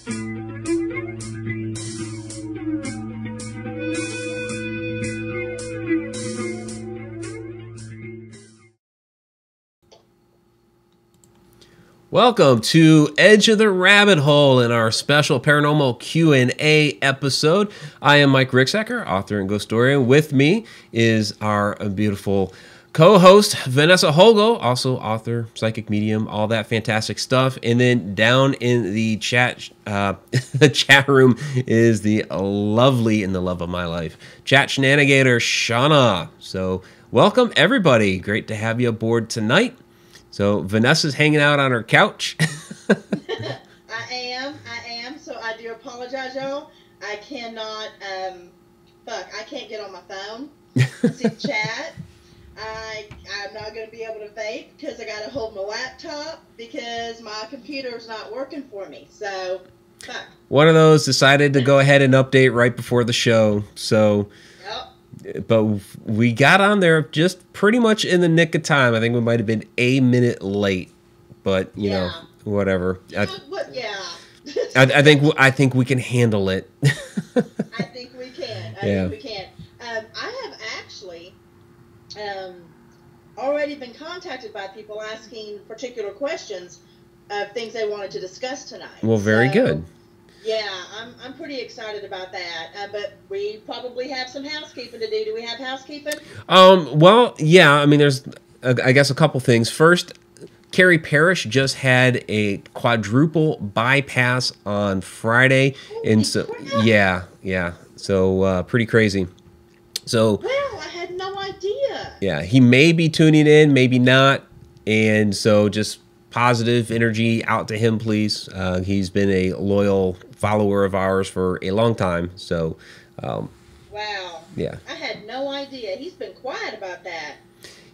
Welcome to Edge of the Rabbit Hole in our special Paranormal Q and A episode. I am Mike Ricksecker, author and ghost historian. With me is our beautiful co-host, Vanessa Hogle, also author, psychic medium, all that fantastic stuff. And then down in the chat room is the lovely, and the love of my life, chat Shananigator, Shana. So welcome, everybody. Great to have you aboard tonight. So Vanessa's hanging out on her couch. I am. So I do apologize, y'all. I cannot, I can't get on my phone to see the chat. I'm not going to be able to vape because I got to hold my laptop because my computer's not working for me. So, fuck. One of those decided to go ahead and update right before the show. So, but we got on there just pretty much in the nick of time. I think we might have been a minute late, but you know, whatever. I think we can handle it. I think we can. I think we can. I have actually already been contacted by people asking particular questions of things they wanted to discuss tonight. Well, very good. Yeah, I'm pretty excited about that. But we probably have some housekeeping to do. Do we have housekeeping? Well, yeah. I mean, there's, I guess, a couple things. First, Carrie Parrish just had a quadruple bypass on Friday, and so yeah. So pretty crazy. So well, I had no idea. Yeah, he may be tuning in, maybe not, and so just positive energy out to him, please. He's been a loyal follower of ours for a long time. So, wow. Yeah. I had no idea. He's been quiet about that.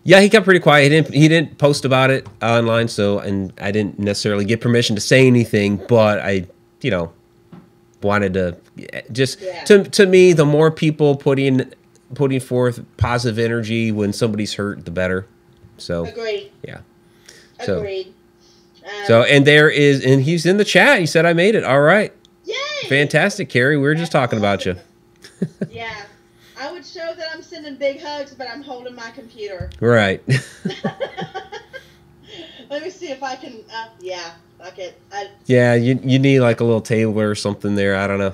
Yeah, he got pretty quiet. He didn't post about it online, so, and I didn't necessarily get permission to say anything, but I, wanted to just to me, the more people putting forth positive energy when somebody's hurt, the better. So agreed. Yeah. Agreed. So and he's in the chat. He said I made it. All right. Yay! Fantastic, Carrie. We were just talking about you. Yeah. I would show that I'm sending big hugs, but I'm holding my computer. Right. Let me see if I can. Fuck it. Yeah, you need like a little table or something there. I don't know.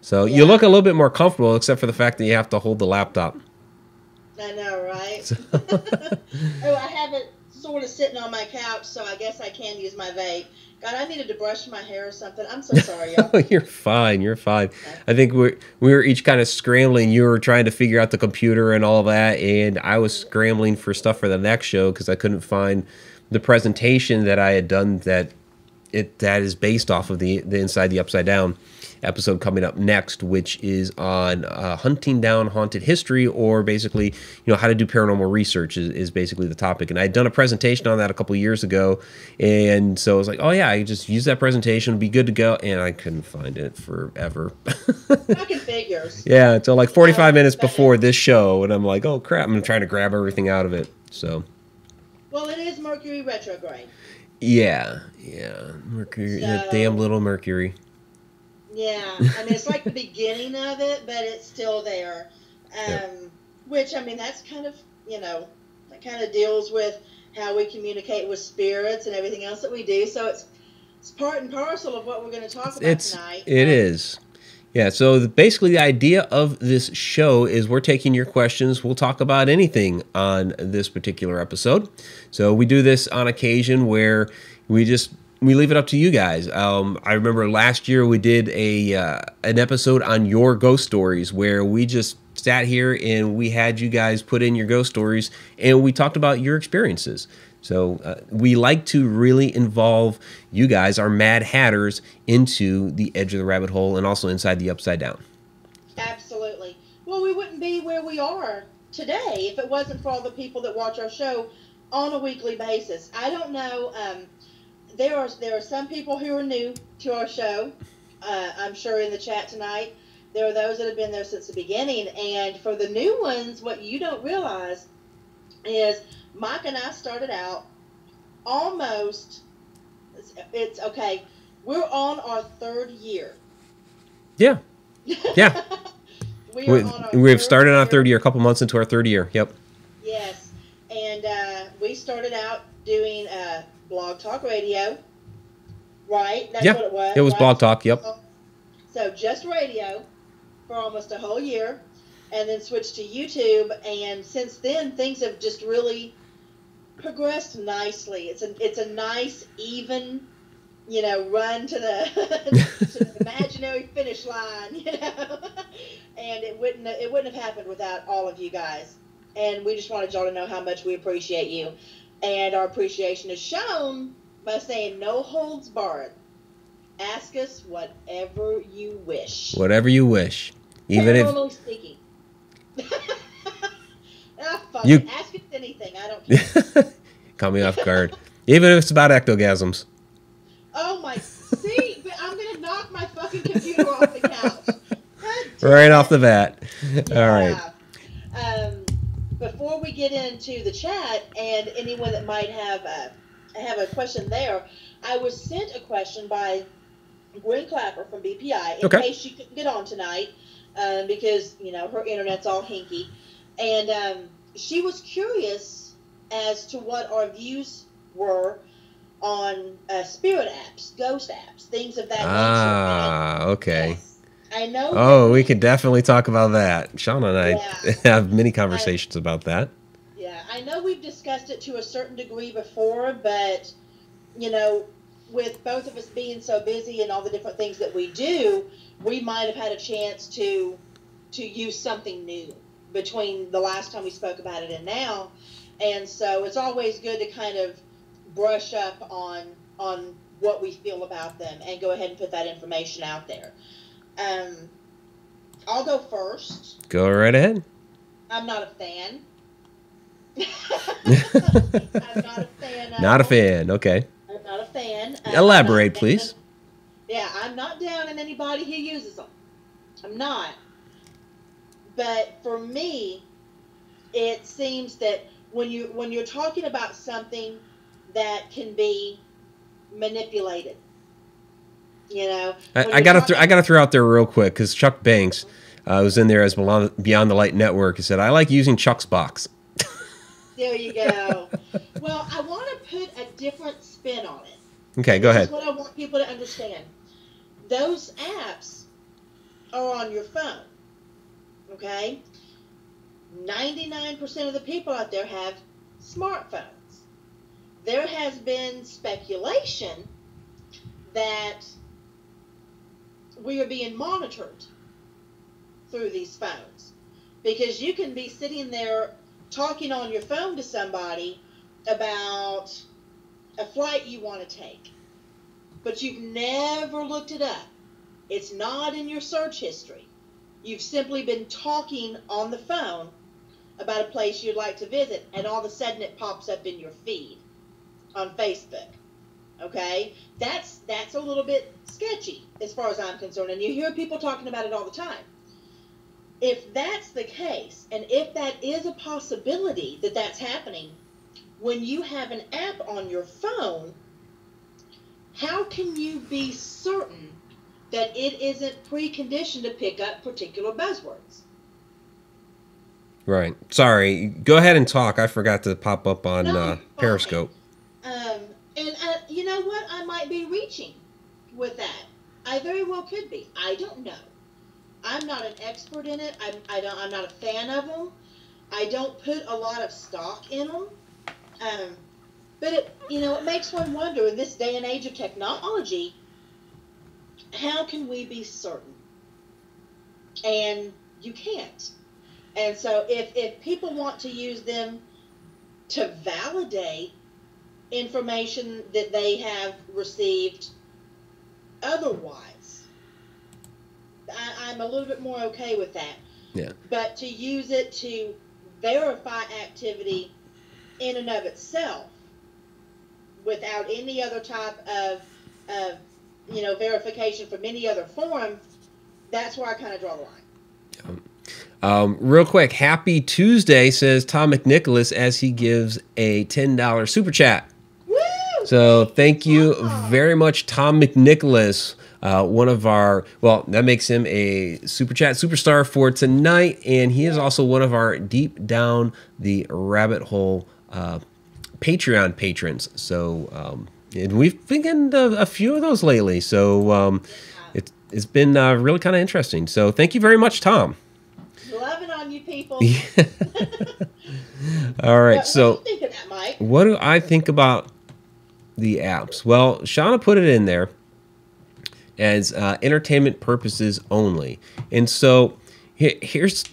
So you look a little bit more comfortable, except for the fact that you have to hold the laptop. I know, right? Oh, I have it sort of sitting on my couch, so I guess I can use my vape. God, I needed to brush my hair or something. I'm so sorry, y'all. You're fine. You're fine. Okay. I think we were each kind of scrambling. You were trying to figure out the computer and all that, and I was scrambling for stuff for the next show because I couldn't find the presentation that I had done that is based off of the Inside the Upside Down episode coming up next, which is on hunting down haunted history, or basically, how to do paranormal research is basically the topic. And I'd done a presentation on that a couple years ago, and so I was like, oh yeah, I just use that presentation, it'll be good to go, and I couldn't find it forever. Fucking figures. Yeah, until like 45 minutes before this show, and I'm like, oh crap, I'm trying to grab everything out of it. So. Well, it is Mercury retrograde. Yeah. Mercury, that damn little Mercury. Yeah, I mean, it's like the beginning of it, but it's still there. Which, I mean, that's kind of, that kind of deals with how we communicate with spirits and everything else that we do. So it's part and parcel of what we're going to talk about tonight. It is. Yeah, so basically the idea of this show is we're taking your questions. We'll talk about anything on this particular episode. So we do this on occasion where we leave it up to you guys. I remember last year we did an episode on your ghost stories where we just sat here and we had you guys put in your ghost stories and we talked about your experiences. So we like to really involve you guys, our Mad Hatters, into the Edge of the Rabbit Hole and also Inside the Upside Down. Absolutely. Well, we wouldn't be where we are today if it wasn't for all the people that watch our show on a weekly basis. I don't know. There are some people who are new to our show. I'm sure in the chat tonight. There are those that have been there since the beginning. And for the new ones, what you don't realize is Mike and I started out almost, it's okay, We're on our 3rd year. Yeah. Yeah. We've started on our 3rd year, a couple months into our 3rd year. Yep. Yes. And we started out doing Blog Talk Radio. Right? That's what it was. It was right? Blog Talk, yep. So just radio for almost a whole year, and then switched to YouTube. And since then, things have just really progressed nicely. It's a nice, even, run to the imaginary finish line, and it wouldn't have happened without all of you guys. And we just wanted y'all to know how much we appreciate you, and our appreciation is shown by saying no holds barred. Ask us whatever you wish. Whatever you wish, even if. Speaking. Ask us anything. I don't care. Caught me off guard. Even if it's about ectogasms. Oh my! See, I'm gonna knock my fucking computer off the couch. Right off the bat. Yeah. All right. Before we get into the chat, and anyone that might have a question there, I was sent a question by Gwen Clapper from BPI in case she couldn't get on tonight because her internet's all hinky, and she was curious as to what our views were on spirit apps, ghost apps, things of that nature. Ah, okay. Yes. I know. Oh, we could definitely talk about that. Shauna and I have many conversations about that. Yeah, I know we've discussed it to a certain degree before, but, with both of us being so busy and all the different things that we do, we might have had a chance to use something new between the last time we spoke about it and now. And so it's always good to kind of brush up on what we feel about them and go ahead and put that information out there. I'll go first. Go right ahead. I'm not a fan. I'm not a fan. Not a fan. Okay. I'm not a fan. Elaborate, please. I'm not down on anybody who uses them. I'm not. But for me, it seems that when you're talking about something that can be manipulated, I gotta throw out there real quick because Chuck Banks was in there as Beyond the Light Network. He said, "I like using Chuck's box." There you go. Well, I want to put a different spin on it. Okay, go ahead. That's what I want people to understand. Those apps are on your phone. Okay? 99% of the people out there have smartphones. There has been speculation that we are being monitored through these phones, because you can be sitting there talking on your phone to somebody about a flight you want to take, but you've never looked it up. It's not in your search history. You've simply been talking on the phone about a place you'd like to visit, and all of a sudden it pops up in your feed on Facebook. Okay? That's a little bit sketchy as far as I'm concerned, and you hear people talking about it all the time. If that's the case, and if that is a possibility that that's happening, when you have an app on your phone, how can you be certain that it isn't preconditioned to pick up particular buzzwords? Right. Sorry. Go ahead and talk. I forgot to pop up on Periscope. And you know what? I might be reaching with that. I very well could be. I don't know. I'm not an expert in it. I'm not a fan of them. I don't put a lot of stock in them. But it makes one wonder, in this day and age of technology, how can we be certain? And you can't. And so if people want to use them to validate information that they have received otherwise, I'm a little bit more okay with that. Yeah. But to use it to verify activity in and of itself, without any other type of verification from any other form, that's where I kind of draw the line. Real quick, happy Tuesday, says Tom McNicholas as he gives a $10 super chat. Woo! So thank you Tom. very much, Tom McNicholas. One of our, well, that makes him a Super Chat superstar for tonight. And he is also one of our Deep Down the Rabbit Hole Patreon patrons. So, and we've been getting a few of those lately. So it's been really kind of interesting. So thank you very much, Tom. Loving on you people. All right. So what do you think of that, Mike? What do I think about the apps? Well, Shana put it in there as entertainment purposes only. And so here's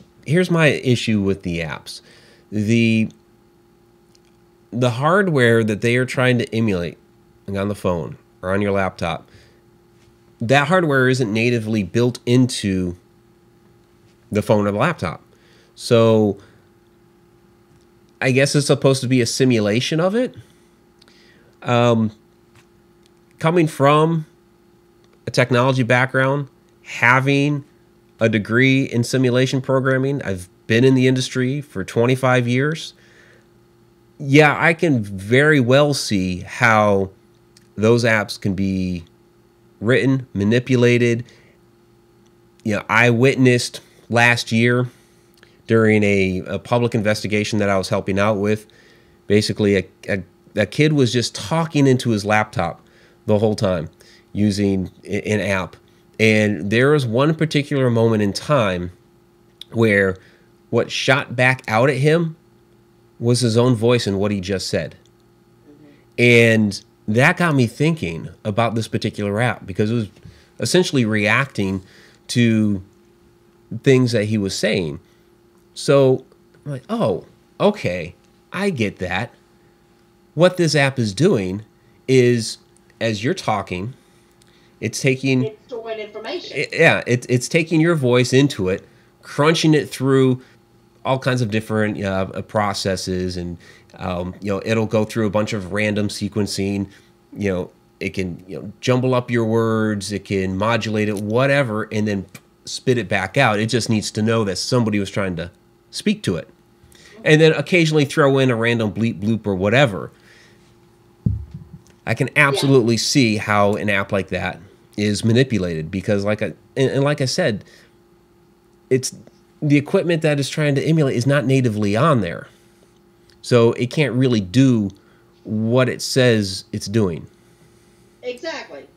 my issue with the apps. The hardware that they are trying to emulate on the phone or on your laptop, that hardware isn't natively built into the phone or the laptop. So I guess it's supposed to be a simulation of it. Coming from a technology background, having a degree in simulation programming, I've been in the industry for 25 years. Yeah, I can very well see how those apps can be written, manipulated. You know, I witnessed last year during a public investigation that I was helping out with. Basically, a kid was just talking into his laptop the whole time using an app. And there was one particular moment in time where what shot back out at him was his own voice and what he just said. And that got me thinking about this particular app because it was essentially reacting to things that he was saying. So I'm like, oh, okay, I get that. What this app is doing is, as you're talking, it's taking storing information. It's taking your voice into it, crunching it through all kinds of different processes, and it'll go through a bunch of random sequencing. It can jumble up your words, it can modulate it, whatever, and then spit it back out. It just needs to know that somebody was trying to speak to it, and then occasionally throw in a random bleep bloop or whatever. I can absolutely see how an app like that is manipulated because, like I said, it's the equipment that is trying to emulate is not natively on there, so it can't really do what it says it's doing. Exactly.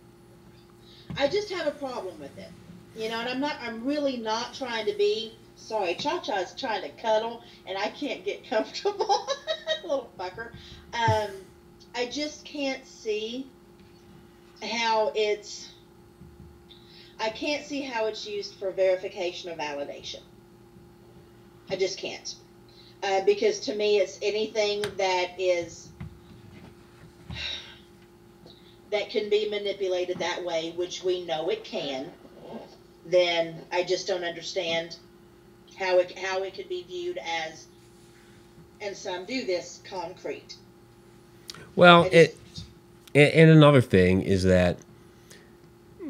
I just have a problem with it, and I'm really not trying to be. Sorry, Cha-Cha's trying to cuddle, and I can't get comfortable. Little fucker. I just can't see how it's. I can't see how it's used for verification or validation. I just can't, because to me, it's anything that can be manipulated that way, which we know it can. Then I just don't understand how it could be viewed as, and some do this, concrete. Well, and another thing is that,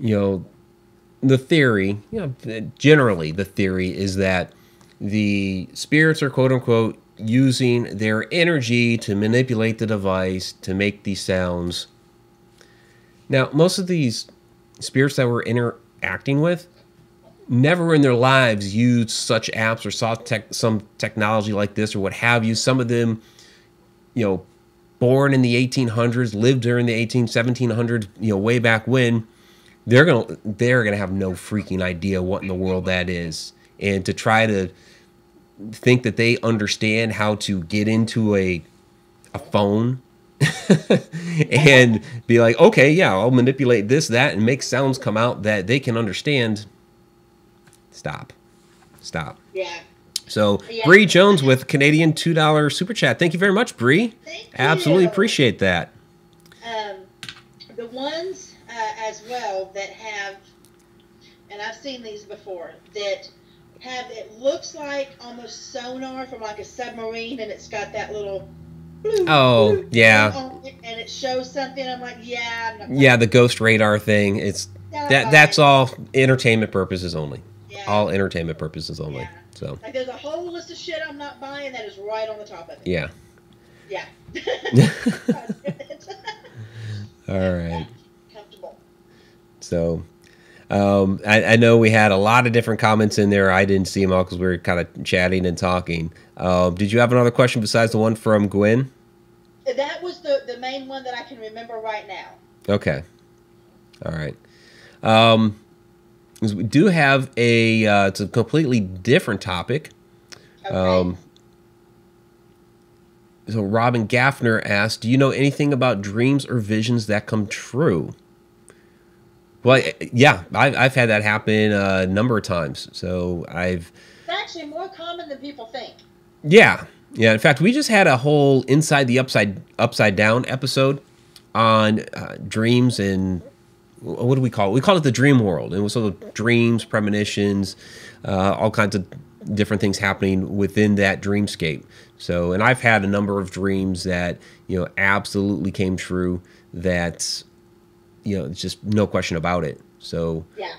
the theory, generally the theory is that the spirits are quote unquote using their energy to manipulate the device to make these sounds. Now, most of these spirits that we're interacting with never in their lives used such apps or saw some technology like this or what have you. Some of them, born in the 1800s, lived during the 1700s, way back when, they're gonna have no freaking idea what in the world that is. And to try to think that they understand how to get into a phone and be like, okay, yeah, I'll manipulate this, that, and make sounds come out that they can understand. Stop. Yeah. So, Bree Jones with Canadian $2 super chat. Thank you very much, Bree. Absolutely appreciate that. The ones as well that have, and I've seen these before, that have, it looks like almost sonar from like a submarine, and it's got that little bloop, bloop, yeah, and it shows something. I'm like, the ghost radar thing. It's that's all entertainment purposes only. Yeah. All entertainment purposes only. Yeah. So like, there's a whole list of shit I'm not buying that is right on the top of it. Yeah. Yeah. All right. Comfortable. So, I know we had a lot of different comments in there. I didn't see them all because we were kind of chatting and talking. Did you have another question besides the one from Gwen? That was the main one that I can remember right now. Okay. All right. We do have it's a completely different topic. Okay. So Robin Gaffner asked, do you know anything about dreams or visions that come true? Well, yeah, I've had that happen a number of times. So It's actually more common than people think. Yeah. In fact, we just had a whole Inside the Upside Down episode on dreams and what do we call it? We call it the dream world. And it was sort of dreams, premonitions, all kinds of different things happening within that dreamscape. So, and I've had a number of dreams that, absolutely came true that, it's just no question about it. So, yeah.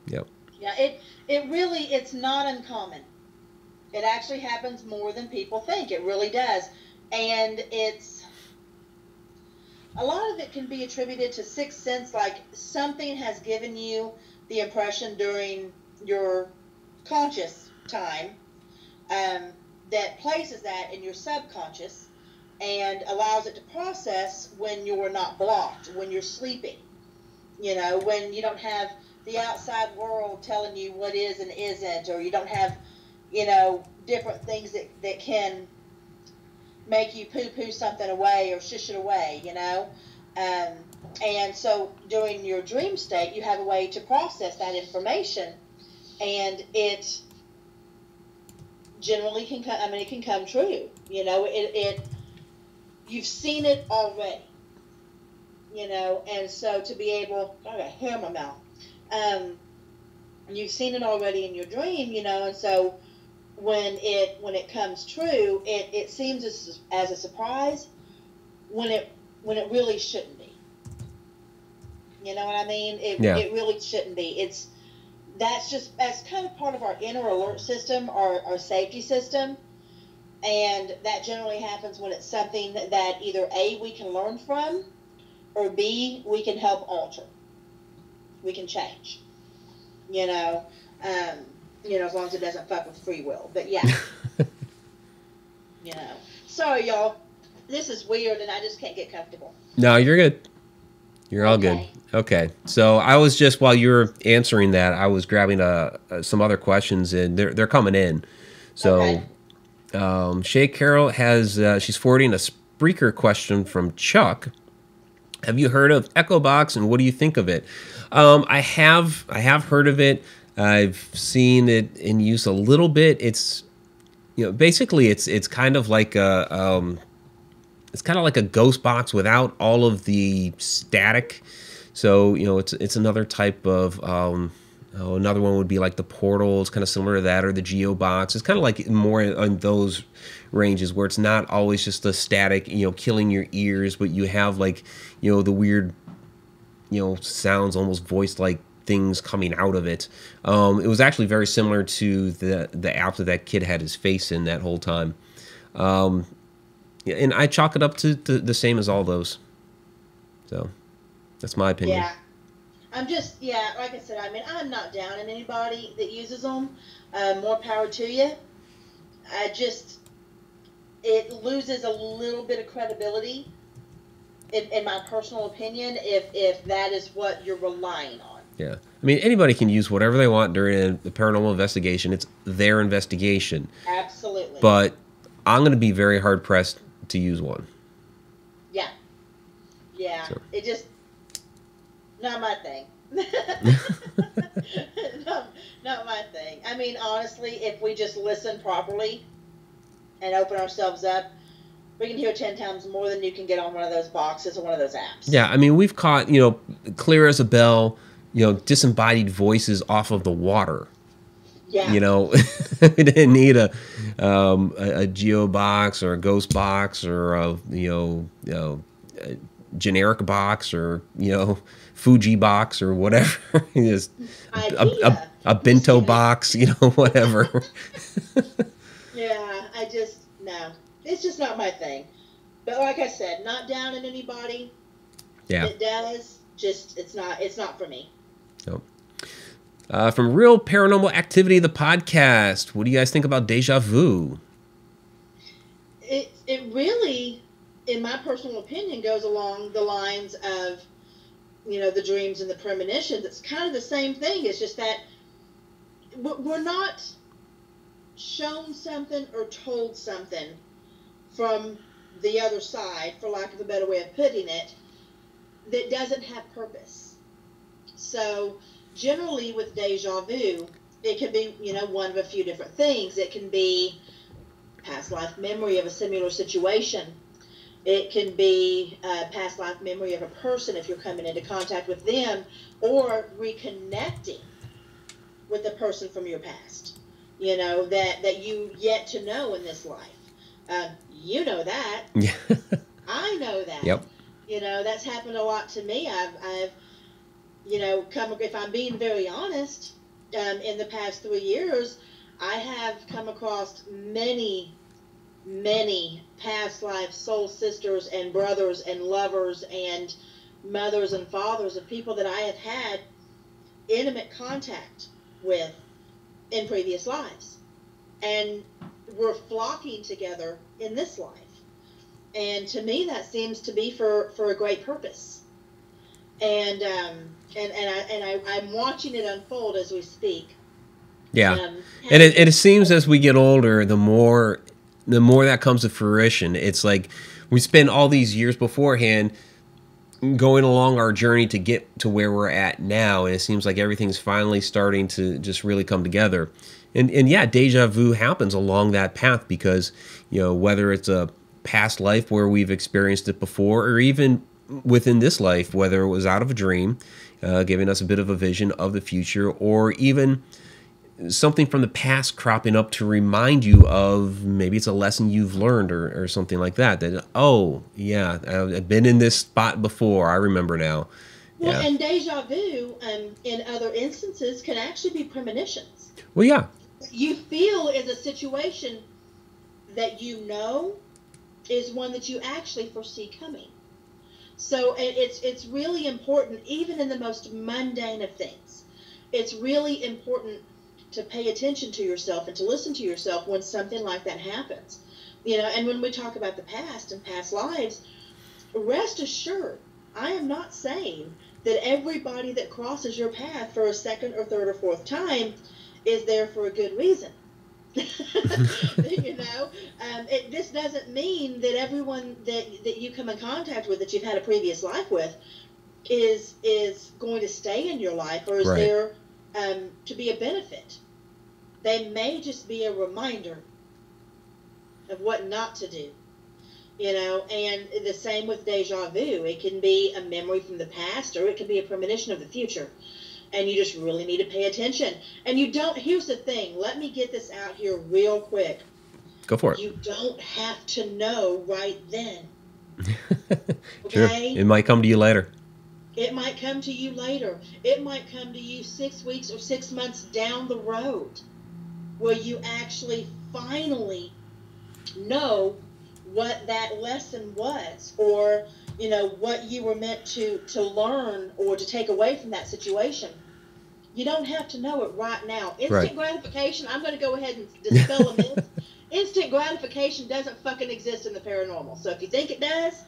Yep. Yeah, it's not uncommon. It actually happens more than people think. It really does. And a lot of it can be attributed to sixth sense, like something has given you the impression during your conscious time that places that in your subconscious and allows it to process when you're not blocked, when you're sleeping, when you don't have the outside world telling you what is and isn't, or you don't have, different things that can make you poo-poo something away or shush it away, and so during your dream state, you have a way to process that information, and it generally can come, it can come true, you've seen it already, and so to be able, I got hair in my mouth, you've seen it already in your dream, and so when it comes true, it seems as a surprise when it really shouldn't be. You know what I mean? It really shouldn't be. That's kind of part of our inner alert system, our safety system, and that generally happens when it's something that either A, we can learn from, or B, we can help alter. We can change. As long as it doesn't fuck with free will. But yeah. Sorry, y'all. This is weird, and I just can't get comfortable. No, you're good. You're all good. Okay. So I was just, while you were answering that, I was grabbing some other questions, and they're coming in. So Shay Carroll she's forwarding a Spreaker question from Chuck. Have you heard of Echo Box, and what do you think of it? I have heard of it. I've seen it in use a little bit. It's, basically it's kind of like a ghost box without all of the static. So, it's another type of, another one would be like the Portal. It's kind of similar to that, or the Geo Box. It's kind of like more on those ranges where it's not always just the static, killing your ears, but you have like, the weird, sounds, almost voice-like things coming out of it. It was actually very similar to the app that kid had his face in that whole time. And I chalk it up to the same as all those. So that's my opinion. Yeah. Like I said, I'm not down on anybody that uses them. More power to you. It loses a little bit of credibility, in my personal opinion, if that is what you're relying on. Yeah. Anybody can use whatever they want during the paranormal investigation. It's their investigation. Absolutely. But I'm going to be very hard-pressed to use one. Yeah. Yeah. So. It just, not my thing. not my thing. Honestly, if we just listen properly and open ourselves up, we can hear 10 times more than you can get on one of those boxes or one of those apps. Yeah, we've caught, clear as a bell, disembodied voices off of the water. Yeah. We didn't need a Geo Box or a Ghost Box or a generic box or Fuji Box or whatever. Just a bento box, whatever. Yeah, no. It's just not my thing. But like I said, not down on anybody. Yeah. If it does, just it's not for me. Nope. From Real Paranormal Activity, the podcast, what do you guys think about deja vu? It really, in my personal opinion, goes along the lines of, the dreams and the premonitions. It's kind of the same thing. It's just that we're not shown something or told something from the other side, for lack of a better way of putting it, that doesn't have purpose. So generally with deja vu, it can be, one of a few different things. It can be past life memory of a similar situation. It can be past life memory of a person if you're coming into contact with them, or reconnecting with a person from your past, that you yet to know in this life. You know that. Yeah. I know that. Yep. That's happened a lot to me. I've if I'm being very honest, in the past 3 years, I have come across many past life soul sisters and brothers and lovers and mothers and fathers of people that I have had intimate contact with in previous lives, and we're flocking together in this life. And to me, that seems to be for a great purpose. And I'm watching it unfold as we speak. Yeah, and it seems as we get older, the more that comes to fruition. It's like we spend all these years beforehand going along our journey to get to where we're at now, and it seems like everything's finally starting to just really come together. And yeah, deja vu happens along that path because, whether it's a past life where we've experienced it before, or even within this life, whether it was out of a dream, giving us a bit of a vision of the future, or even something from the past cropping up to remind you of, maybe it's a lesson you've learned or something like that, oh yeah, I've been in this spot before, I remember now. Well, yeah. And deja vu, in other instances, can actually be premonitions. Well, yeah. You feel is a situation that is one that you actually foresee coming. So it's really important, even in the most mundane of things. It's really important to pay attention to yourself and to listen to yourself when something like that happens. And when we talk about the past and past lives, rest assured, I am not saying that everybody that crosses your path for a second or third or fourth time is there for a good reason. This doesn't mean that everyone that you come in contact with, that you've had a previous life with, is going to stay in your life, or is right. there to be a benefit. They may just be a reminder of what not to do. And the same with deja vu. It can be a memory from the past, or it can be a premonition of the future. And you just really need to pay attention. And here's the thing, let me get this out here real quick. Go for it. You don't have to know right then. Sure. Okay? It might come to you later. It might come to you later. It might come to you 6 weeks or 6 months down the road, where you actually finally know what that lesson was, or what you were meant to learn or to take away from that situation. You don't have to know it right now. Instant gratification, I'm going to go ahead and dispel a myth. Instant gratification doesn't fucking exist in the paranormal. So if you think it does,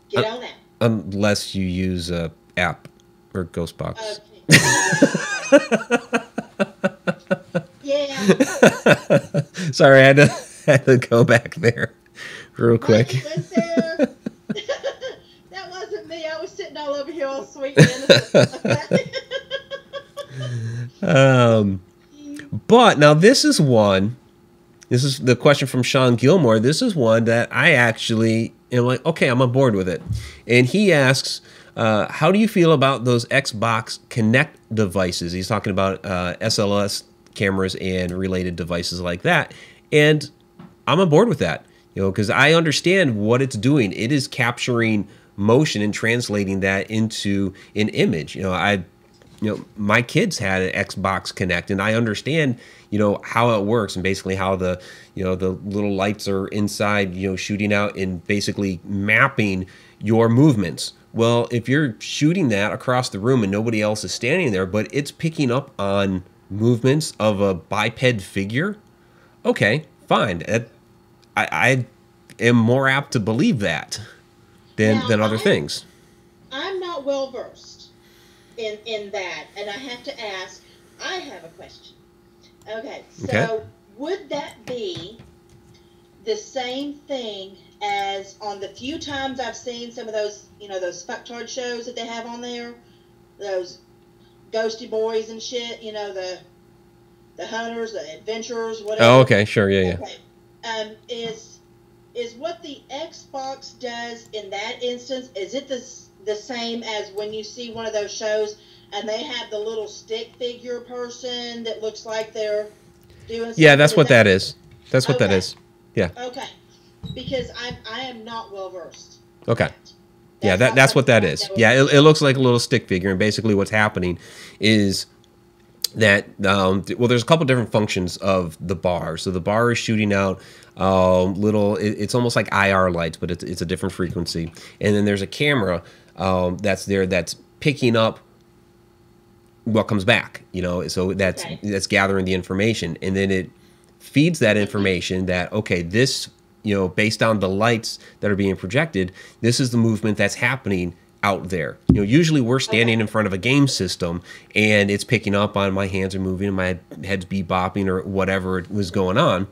get on that. Unless you use a app or Ghostbox. Yeah. Sorry, I had to go back there real quick. That wasn't me. I was sitting all over here all sweet and innocent. But now this is the question from Sean Gilmore. This is one that I actually am like, okay, I'm on board with it. And he asks, how do you feel about those Xbox Connect devices? He's talking about SLS cameras and related devices like that. And I'm on board with that, because I understand what it's doing. It is capturing motion and translating that into an image. My kids had an Xbox Connect, and I understand, how it works, and basically how the little lights are inside, shooting out and basically mapping your movements Well, if you're shooting that across the room and nobody else is standing there, but it's picking up on movements of a biped figure, okay, fine. I am more apt to believe that than other things. I'm not well versed in that, and I have to ask. I have a question. Okay, Okay. so would that be the same thing as on the few times I've seen some of those, those fucktard shows that they have on there, those ghosty boys and shit, the hunters, the adventurers, Oh, whatever. okay, sure, yeah, Okay, is what the Xbox does in that instance? Is it the same as when you see one of those shows and they have the little stick figure person that looks like they're doing something? Yeah, that's what that is. That's what that Okay. is. Yeah. Okay, because I am not well versed. Okay. Yeah, that's what that is. Yeah, it looks like a little stick figure, and basically what's happening is that well, there's a couple different functions of the bar. So the bar is shooting out little. It's almost like IR lights, but it's a different frequency. And then there's a camera that's there that's picking up what comes back. So that's gathering the information, and then it feeds that information that, okay, this, based on the lights that are being projected, this is the movement that's happening out there. Usually we're standing in front of a game system and it's picking up on my hands are moving and my head's bebopping or whatever was going on.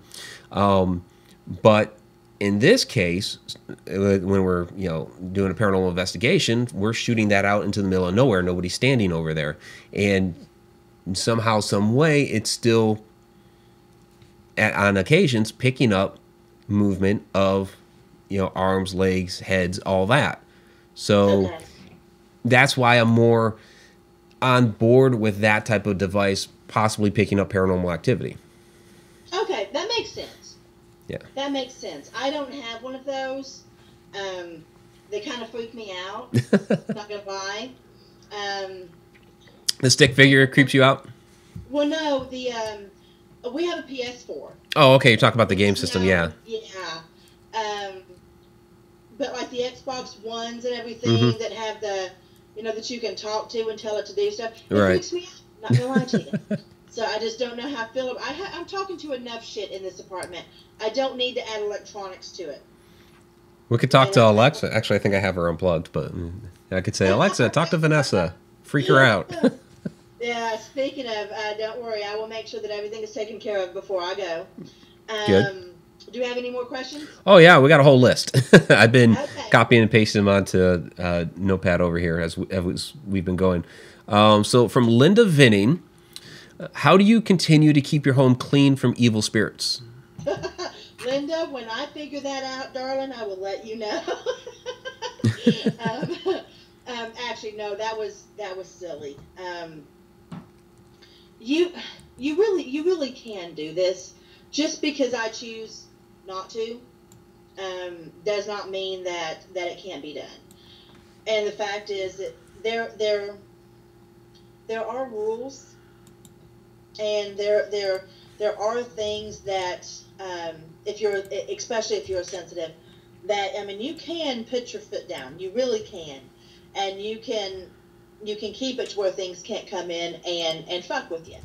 But in this case, when we're doing a paranormal investigation, we're shooting that out into the middle of nowhere. Nobody's standing over there, and somehow, some way, it's still on occasions picking up movement of arms, legs, heads, all that. So that's why I'm more on board with that type of device possibly picking up paranormal activity. Okay, that makes sense. Yeah, that makes sense. I don't have one of those. They kind of freak me out. Not gonna lie. The stick figure creeps you out? Well, no, we have a PS4. Oh, okay. You're talking about the game system, yeah. Yeah. But like the Xbox Ones and everything that have the, that you can talk to and tell it to do stuff, it freaks me out. Not gonna lie to you. So I just don't know how I feel about it. I'm talking to enough shit in this apartment. I don't need to add electronics to it. We could talk to Alexa. Actually, I think I have her unplugged, but I could say, Alexa, talk to Vanessa. Freak her out. Yeah, speaking of, don't worry, I will make sure that everything is taken care of before I go. Good. Do you have any more questions? Oh, yeah, we got a whole list. I've been copying and pasting them onto Notepad over here as we've been going. So from Linda Vinning, how do you continue to keep your home clean from evil spirits? Linda, when I figure that out, darling, I will let you know. Actually, no, that was silly. You really can do this. Just because I choose not to, does not mean that it can't be done. And the fact is that there are rules, and there are things that especially if you're sensitive, that you can put your foot down. You really can, and you can keep it to where things can't come in and fuck with you.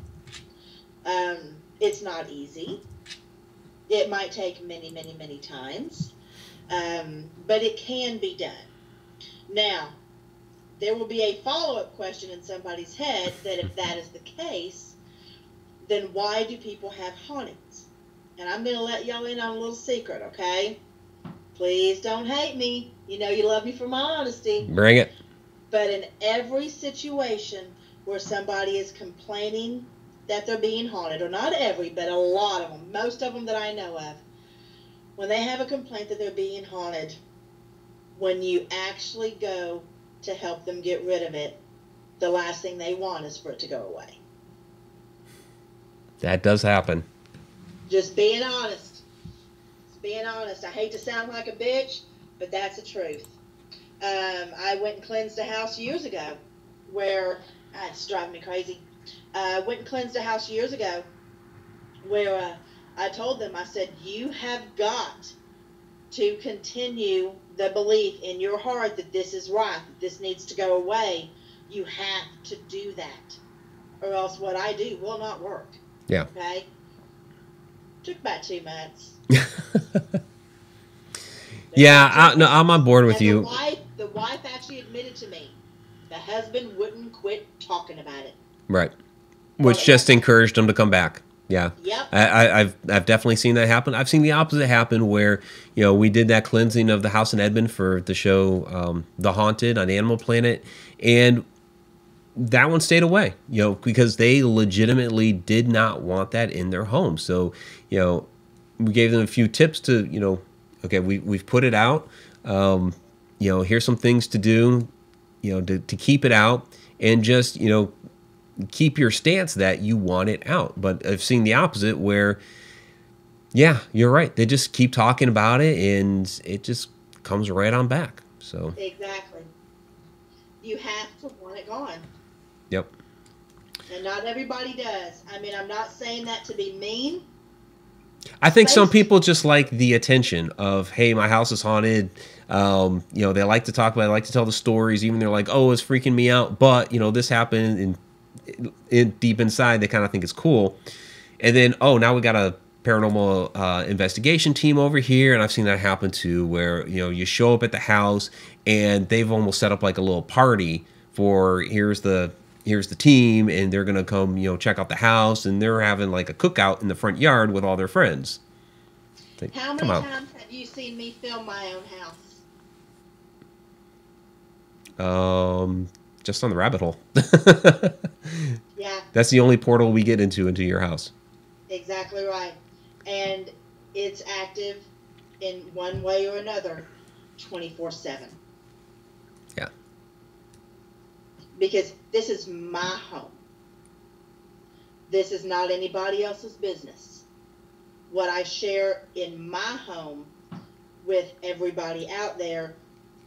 It's not easy. It might take many, many, many times, but it can be done. Now, there will be a follow-up question in somebody's head that if that is the case, then why do people have hauntings? And I'm going to let y'all in on a little secret, okay? Please don't hate me. You know you love me for my honesty. Bring it. But in every situation where somebody is complaining that they're being haunted, or not every, but a lot of them, most of them that I know of, when they have a complaint that they're being haunted, when you actually go to help them get rid of it, the last thing they want is for it to go away. That does happen. Just being honest. Just being honest. I hate to sound like a bitch, but that's the truth. I went and cleansed a house years ago where, it's driving me crazy. Went and cleansed a house years ago where I told them, I said, you have got to continue the belief in your heart that this is right, that this needs to go away, you have to do that. Or else what I do will not work. Yeah. Okay? Took about 2 months. Yeah, no, I'm on board with you. The wife actually admitted to me the husband wouldn't quit talking about it. Right. Which just encouraged him to come back. Yeah. Yep. I've definitely seen that happen. I've seen the opposite happen where, we did that cleansing of the house in Edmond for the show The Haunted on Animal Planet, and that one stayed away, because they legitimately did not want that in their home. So, we gave them a few tips to, okay, we've put it out. Here's some things to do, to keep it out, and just, keep your stance that you want it out. But I've seen the opposite where, yeah, you're right. They just keep talking about it and it just comes right on back. So exactly. You have to want it gone. Yep. And not everybody does. I mean, I'm not saying that to be mean. I think some people just like the attention of, hey, my house is haunted. They like to talk about it, they like to tell the stories, even they're like, oh, it's freaking me out. But, this happened, and deep inside, they kind of think it's cool. And then, oh, now we got a paranormal investigation team over here. And I've seen that happen too, where, you show up at the house and they've almost set up like a little party for here's the team, and they're going to come, check out the house, and they're having like a cookout in the front yard with all their friends. Like, how many times have you seen me film my own house? Just on the rabbit hole. Yeah. That's the only portal we get into your house. Exactly right. And it's active in one way or another 24/7. Yeah. Because this is my home. This is not anybody else's business. What I share in my home with everybody out there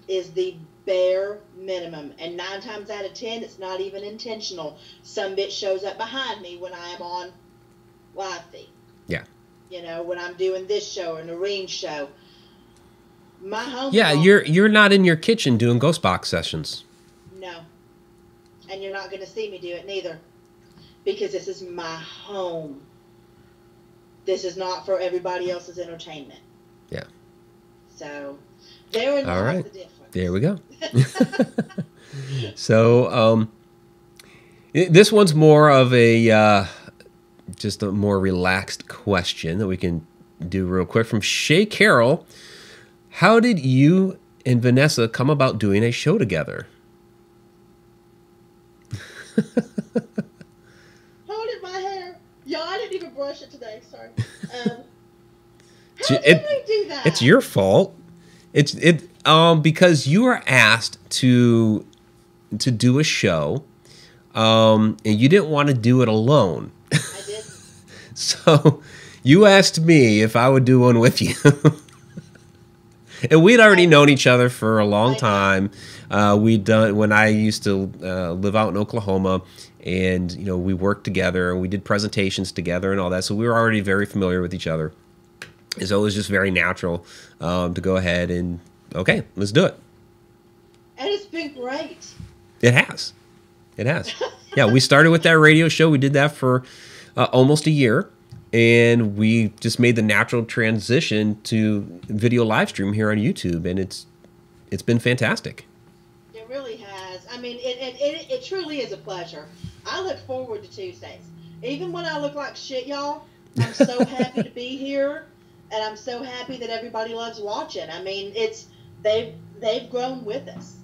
is the bare minimum. And 9 times out of 10, it's not even intentional. Some bitch shows up behind me when I am on live feed. Yeah. When I'm doing this show or Noreen's show. My home. Yeah, you're not in your kitchen doing ghost box sessions. No. And you're not going to see me do it neither. Because this is my home. This is not for everybody else's entertainment. Yeah. So, therein lies the difference. There we go. So, this one's more of just a more relaxed question that we can do real quick from Shay Carroll. How did you and Vanessa come about doing a show together? Hold it, my hair. Y'all, I didn't even brush it today. Sorry. How did we do that? It's your fault. Because you were asked to do a show, and you didn't want to do it alone. I did. So you asked me if I would do one with you. And we'd already known each other for a long time. When I used to live out in Oklahoma, and we worked together and we did presentations together and all that. So we were already very familiar with each other. And so it was just very natural to go ahead and, okay, let's do it. And it's been great. It has. Yeah, we started with that radio show. We did that for almost a year. And we just made the natural transition to video live stream here on YouTube. And it's been fantastic. It really has. I mean, it truly is a pleasure. I look forward to Tuesdays. Even when I look like shit, y'all, I'm so happy to be here. And I'm so happy that everybody loves watching. I mean, they've grown with us.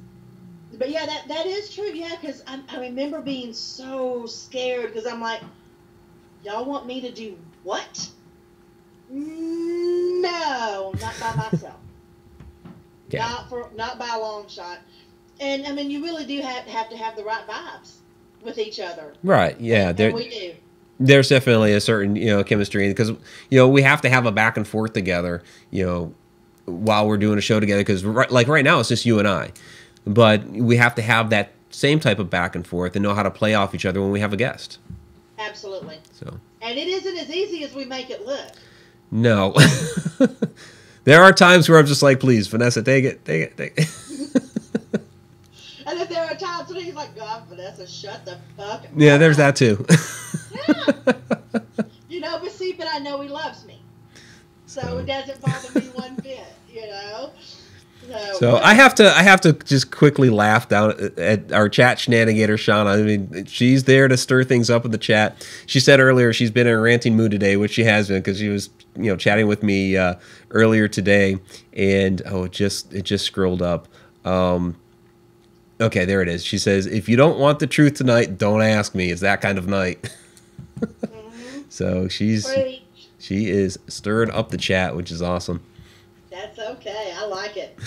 But yeah, that is true. Yeah, because I remember being so scared because I'm like, y'all want me to do what? No, not by myself. Yeah. Not by a long shot. And I mean, you really do have to have the right vibes with each other. Right. Yeah. And we do. There's definitely a certain, chemistry because, we have to have a back and forth together, while we're doing a show together. Because right now it's just you and I, but we have to have that same type of back and forth and know how to play off each other when we have a guest. Absolutely. So. And it isn't as easy as we make it look. No. There are times where I'm just like, please, Vanessa, take it. And then there are times when he's like, God, Vanessa, shut the fuck up. Yeah, there's that too. Yeah. You know, but I know he loves me. So it doesn't bother me one bit, you know? So I have to just quickly laugh down at our chat Shananigator Shana. I mean, she's there to stir things up in the chat. She said earlier she's been in a ranting mood today, which she has been because she was chatting with me earlier today, and it just scrolled up. Okay, there it is. She says, "If you don't want the truth tonight, don't ask me. It's that kind of night." Mm-hmm. So she is stirring up the chat, which is awesome. That's okay. I like it.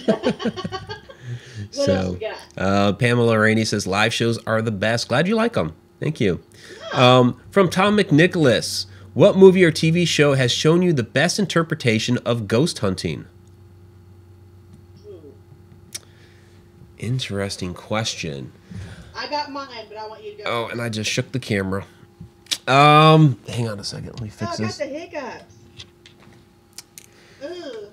What So, else we got? Pamela Rainey says, live shows are the best. Glad you like them. Thank you. Yeah. From Tom McNicholas, what movie or TV show has shown you the best interpretation of ghost hunting? Interesting question. I got mine, but I want you to go. Oh, and I just shook the camera. Hang on a second. Let me fix this. I got the hiccups. Ugh.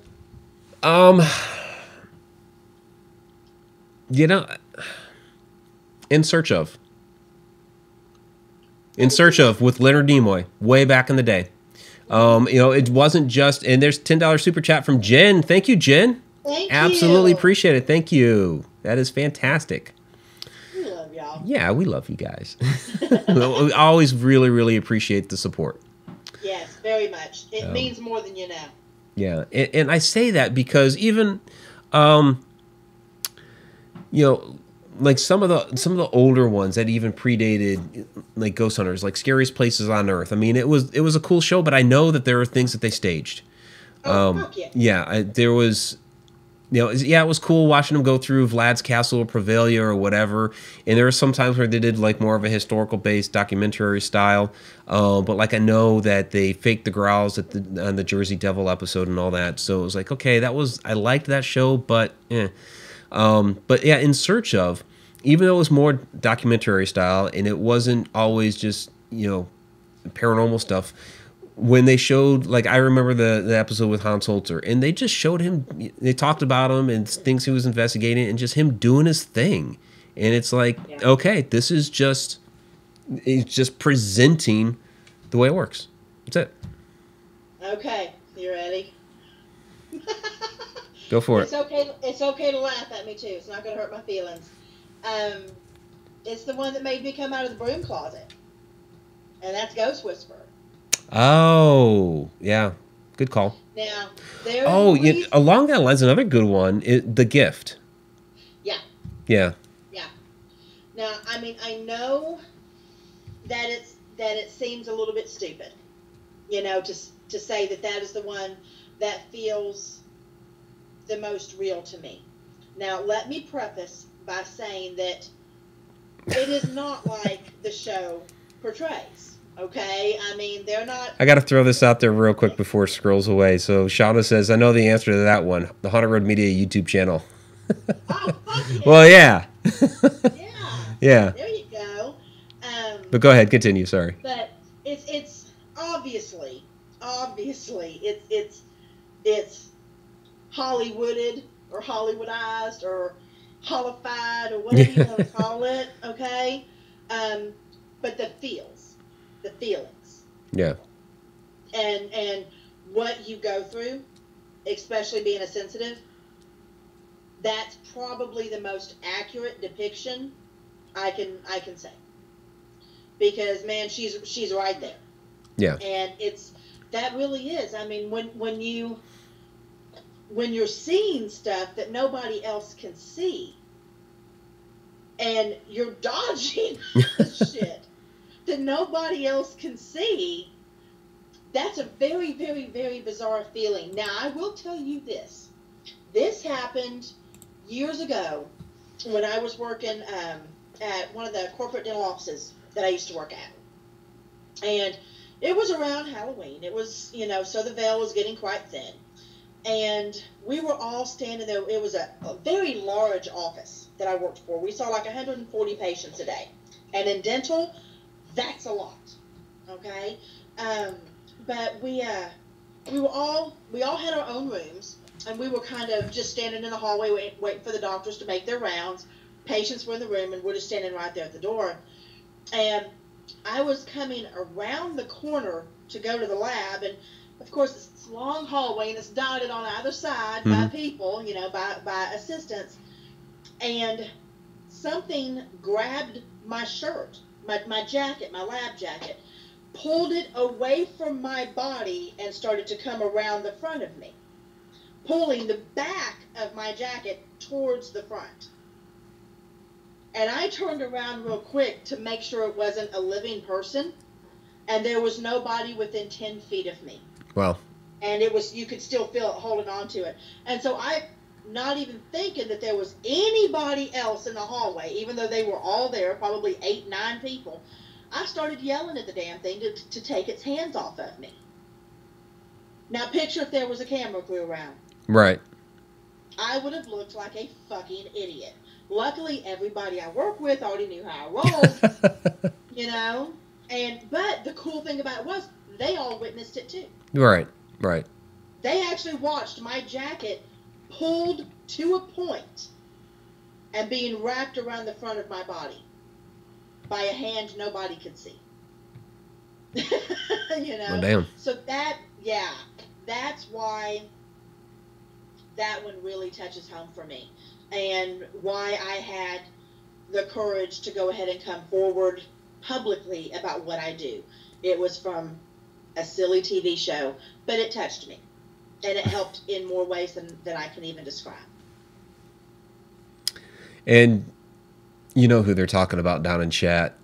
In Search of with Leonard Nimoy way back in the day. It wasn't just, and there's $10 super chat from Jen. Thank you, Jen. Thank Absolutely you. Appreciate it. Thank you. That is fantastic. We love y'all. Yeah, we love you guys. We always really, really appreciate the support. Yes, very much. It means more than you know. Yeah, and I say that because even, like some of the older ones that even predated like Ghost Hunters, like Scariest Places on Earth. I mean, it was a cool show, but I know that there are things that they staged. Fuck yeah. Yeah, there was. It was cool watching them go through Vlad's Castle or Prevalia or whatever. And there were some times where they did like more of a historical based documentary style. But like I know that they faked the growls on the Jersey Devil episode and all that. So it was like, okay, I liked that show, but but yeah, In Search of, even though it was more documentary style and it wasn't always just paranormal stuff. When they showed, like, I remember the episode with Hans Holzer, and they just showed him, they talked about him and things he was investigating and just him doing his thing. And it's like, okay, this is just, it's just presenting the way it works. That's it. Okay, you ready? Go for it. It's okay to laugh at me too. It's not going to hurt my feelings. It's the one that made me come out of the broom closet. And that's Ghost Whisperer. Oh, yeah. Good call. Now, along that lines, another good one is The Gift. Yeah. Yeah. Yeah. Now, I mean, I know that it seems a little bit stupid, to say that is the one that feels the most real to me. Now, let me preface by saying that it is not like the show portrays. Okay, I mean, they're not... I got to throw this out there real quick before it scrolls away. So Shauna says, I know the answer to that one. The Haunted Road Media YouTube channel. Oh, fuck yeah. Well, yeah. Yeah. There you go. But go ahead, continue, sorry. But it's obviously, it's Hollywooded or Hollywoodized or hollified or whatever you want to call it, okay? But the feelings. Yeah. And what you go through, especially being a sensitive, that's probably the most accurate depiction I can say. Because man, she's right there. Yeah. And that really is. I mean, when you're seeing stuff that nobody else can see and you're dodging shit that nobody else can see, that's a very, very, very bizarre feeling. Now, I will tell you this. This happened years ago when I was working at one of the corporate dental offices that I used to work at. And it was around Halloween. It was, so the veil was getting quite thin. And we were all standing there. It was a very large office that I worked for. We saw like 140 patients a day. And in dental, that's a lot, okay? But we we all had our own rooms, and we were kind of just standing in the hallway waiting for the doctors to make their rounds. Patients were in the room, and we're just standing right there at the door. And I was coming around the corner to go to the lab, and of course it's this long hallway, and it's dotted on either side by people, you know, by assistants. And something grabbed my shirt, my jacket, my lab jacket, pulled it away from my body and started to come around the front of me, pulling the back of my jacket towards the front. And I turned around real quick to make sure it wasn't a living person, and there was nobody within 10 feet of me. Wow. And it was, you could still feel it holding on to it. And so I, not even thinking that there was anybody else in the hallway, even though they were all there, probably 8, 9 people, I started yelling at the damn thing to take its hands off of me. Now picture if there was a camera crew around. Right. I would have looked like a fucking idiot. Luckily, everybody I work with already knew how I rolled, you know? But the cool thing about it was, they all witnessed it too. Right, right. They actually watched my jacket pulled to a point and being wrapped around the front of my body by a hand nobody could see. You know? Oh, damn. So that's why that one really touches home for me, and why I had the courage to go ahead and come forward publicly about what I do. It was from a silly TV show, but it touched me, and it helped in more ways than I can even describe. And you know who they're talking about down in chat.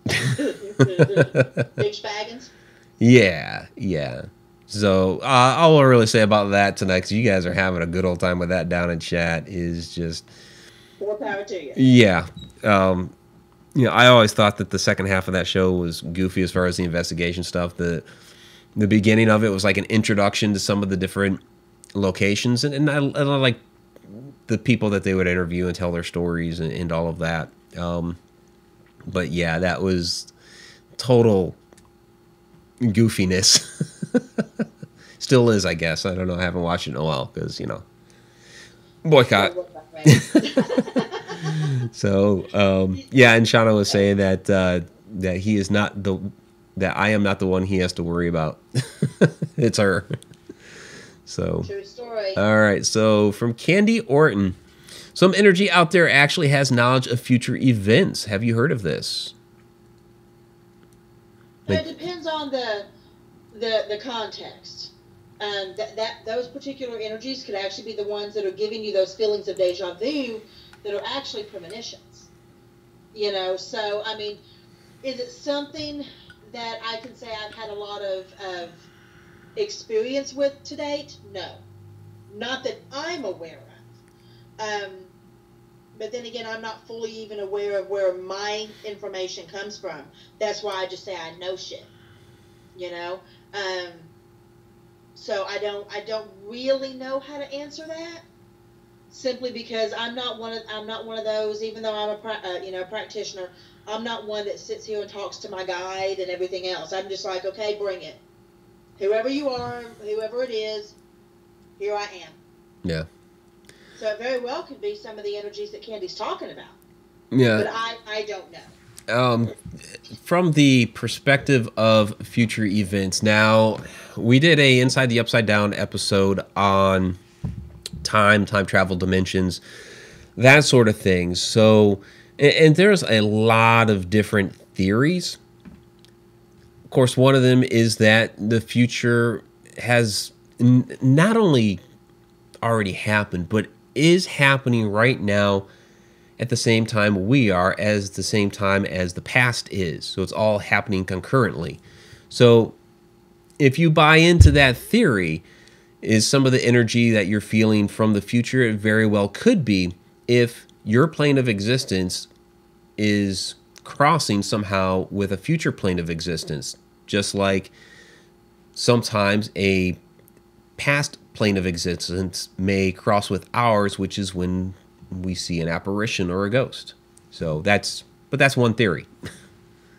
Big Spaggins? Yeah, yeah. So all I'll really say about that tonight, because you guys are having a good old time with that down in chat, is just more power to you. Yeah. You know, I always thought that the second half of that show was goofy as far as the investigation stuff. The beginning of it was like an introduction to some of the different locations, and I like the people that they would interview and tell their stories and all of that. But yeah, that was total goofiness. Still is, I guess. I don't know. I haven't watched it in a while because, you know, boycott. So, yeah, and Shana was saying that that he is not that I am not the one he has to worry about. It's her. So, true story. All right. So from Candy Orton, some energy out there actually has knowledge of future events. Have you heard of this? It depends on the context. Those particular energies could actually be the ones that are giving you those feelings of deja vu that are actually premonitions. You know, so I mean, is it something that I can say I've had a lot of experience with to date? No, not that I'm aware of. But then again, I'm not fully even aware of where my information comes from. That's why I just say I know shit. You know, so I don't really know how to answer that. Simply because I'm not one of those. Even though I'm a practitioner, I'm not one that sits here and talks to my guide and everything else. I'm just like, okay, bring it. Whoever you are, whoever it is, here I am. Yeah. So it very well could be some of the energies that Candy's talking about. Yeah. But I don't know. From the perspective of future events, now we did a Inside the Upside Down episode on time travel, dimensions, that sort of thing. So, and there's a lot of different theories. Of course, one of them is that the future has not only already happened, but is happening right now at the same time we are, as the same time as the past is. So it's all happening concurrently. So if you buy into that theory, is some of the energy that you're feeling from the future, it very well could be if your plane of existence is crossing somehow with a future plane of existence, just like sometimes a past plane of existence may cross with ours, which is when we see an apparition or a ghost. So that's one theory.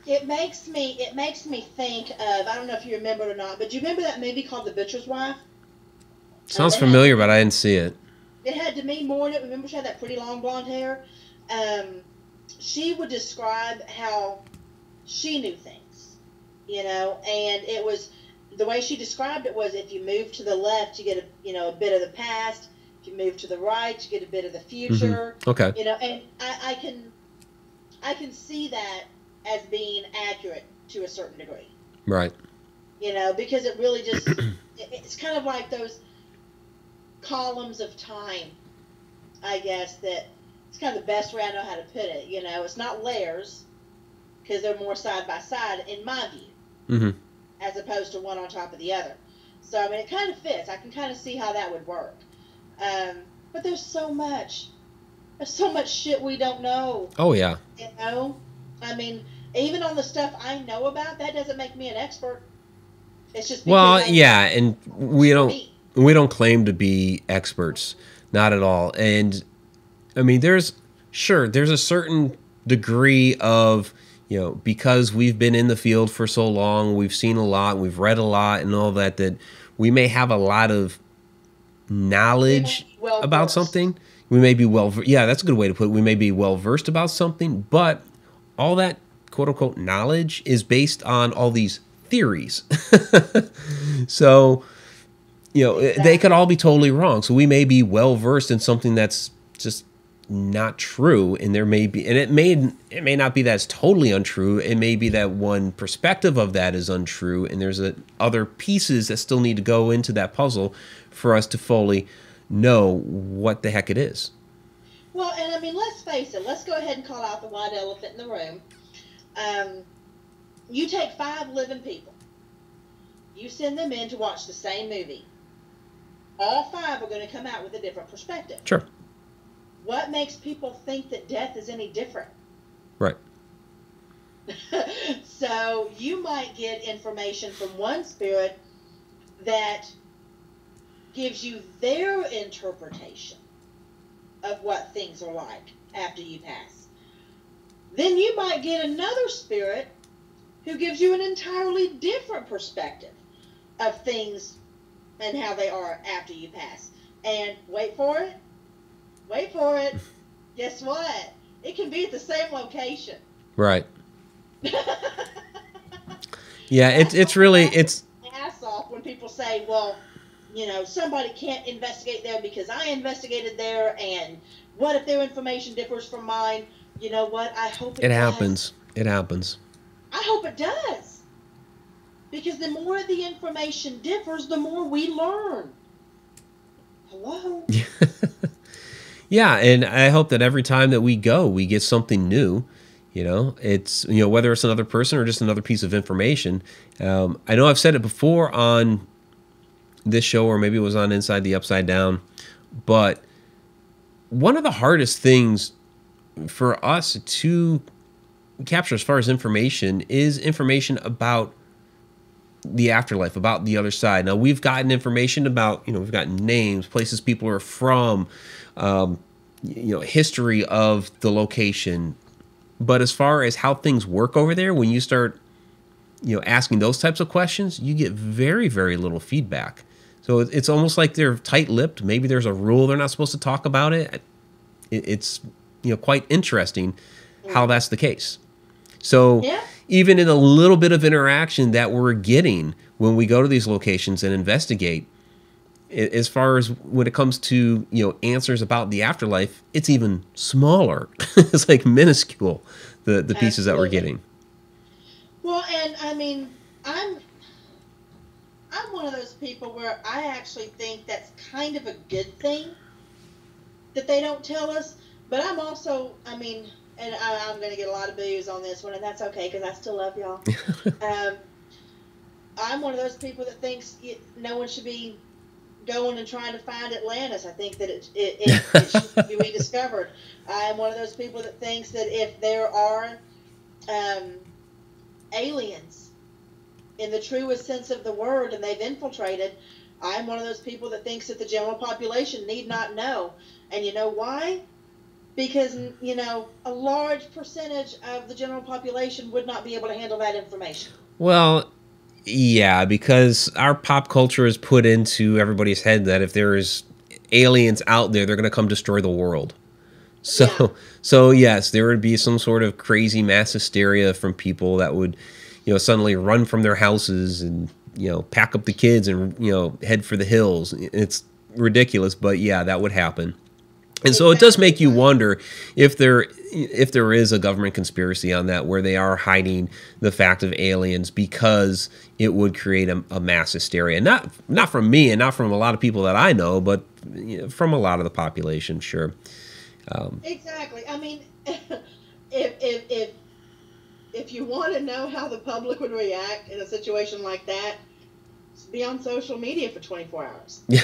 it makes me think of, I don't know if you remember it or not, but do you remember that movie called The Butcher's Wife? Sounds familiar, but I didn't see it. It had Demi Moore in it. Remember she had that pretty long blonde hair? Um, she would describe how she knew things, and it was, the way she described it was, if you move to the left, you get a bit of the past. If you move to the right, you get a bit of the future. Okay. And I can see that as being accurate to a certain degree. Right. Because it really just, it's kind of like those columns of time, I guess, that it's kind of the best way I know how to put it. It's not layers, because they're more side by side, in my view, as opposed to one on top of the other. So, I mean, it kind of fits. I can kind of see how that would work. But there's so much shit we don't know. Oh, yeah. I mean, even on the stuff I know about, that doesn't make me an expert. It's just well, yeah, and we don't claim to be experts, not at all. And I mean, there's a certain degree of, because we've been in the field for so long, we've seen a lot, we've read a lot, and all that we may have a lot of knowledge about something. We may be that's a good way to put it. We may be well versed about something, but all that quote unquote knowledge is based on all these theories. So, exactly. They could all be totally wrong. So we may be well versed in something that's just not true, and it may not be that's totally untrue. It may be that one perspective of that is untrue, and there's other pieces that still need to go into that puzzle for us to fully know what the heck it is. Well, and I mean, let's face it. Let's go ahead and call out the white elephant in the room. You take 5 living people. You send them in to watch the same movie. All 5 are going to come out with a different perspective. Sure. What makes people think that death is any different? Right. So you might get information from one spirit that gives you their interpretation of what things are like after you pass. Then you might get another spirit who gives you an entirely different perspective of things and how they are after you pass. And wait for it. Guess what? It can be at the same location. Right. Yeah, it's really ass off when people say, well, somebody can't investigate there because I investigated there, and what if their information differs from mine? You know what? I hope it happens. It happens. I hope it does. Because the more the information differs, the more we learn. Hello? Yeah, and I hope that every time that we go, we get something new. It's, whether it's another person or just another piece of information. I know I've said it before on this show, or maybe it was on Inside the Upside Down, but one of the hardest things for us to capture as far as information is information about the afterlife, about the other side. Now, we've gotten information about, we've gotten names, places people are from, history of the location. But as far as how things work over there, when you start, asking those types of questions, you get very, very little feedback. So it's almost like they're tight-lipped. Maybe there's a rule they're not supposed to talk about it. It's, quite interesting how that's the case. So even in a little bit of interaction that we're getting when we go to these locations and investigate, as far as when it comes to, answers about the afterlife, it's even smaller. It's like minuscule, the pieces that we're getting. Well, and I mean, I'm one of those people where I actually think that's kind of a good thing that they don't tell us. But I'm also, I mean, and I'm going to get a lot of boos on this one, and that's okay because I still love y'all. I'm one of those people that thinks no one should be going and trying to find Atlantis. I think that it should be rediscovered. I'm one of those people that thinks that if there are aliens in the truest sense of the word and they've infiltrated, I'm one of those people that thinks that the general population need not know. And you know why? because, you know, a large percentage of the general population would not be able to handle that information. Well, yeah, because our pop culture is put into everybody's head that if there is aliens out there, they're going to come destroy the world. So, Yeah. so yes, there would be some sort of crazy mass hysteria from people that would, suddenly run from their houses and, pack up the kids and, head for the hills. It's ridiculous, but yeah, that would happen. And so it does make you wonder if there is a government conspiracy on that, where they are hiding the fact of aliens because it would create a mass hysteria. Not from me and not from a lot of people that I know, but from a lot of the population, sure. Exactly. I mean, if you want to know how the public would react in a situation like that, be on social media for 24 hours. Yeah.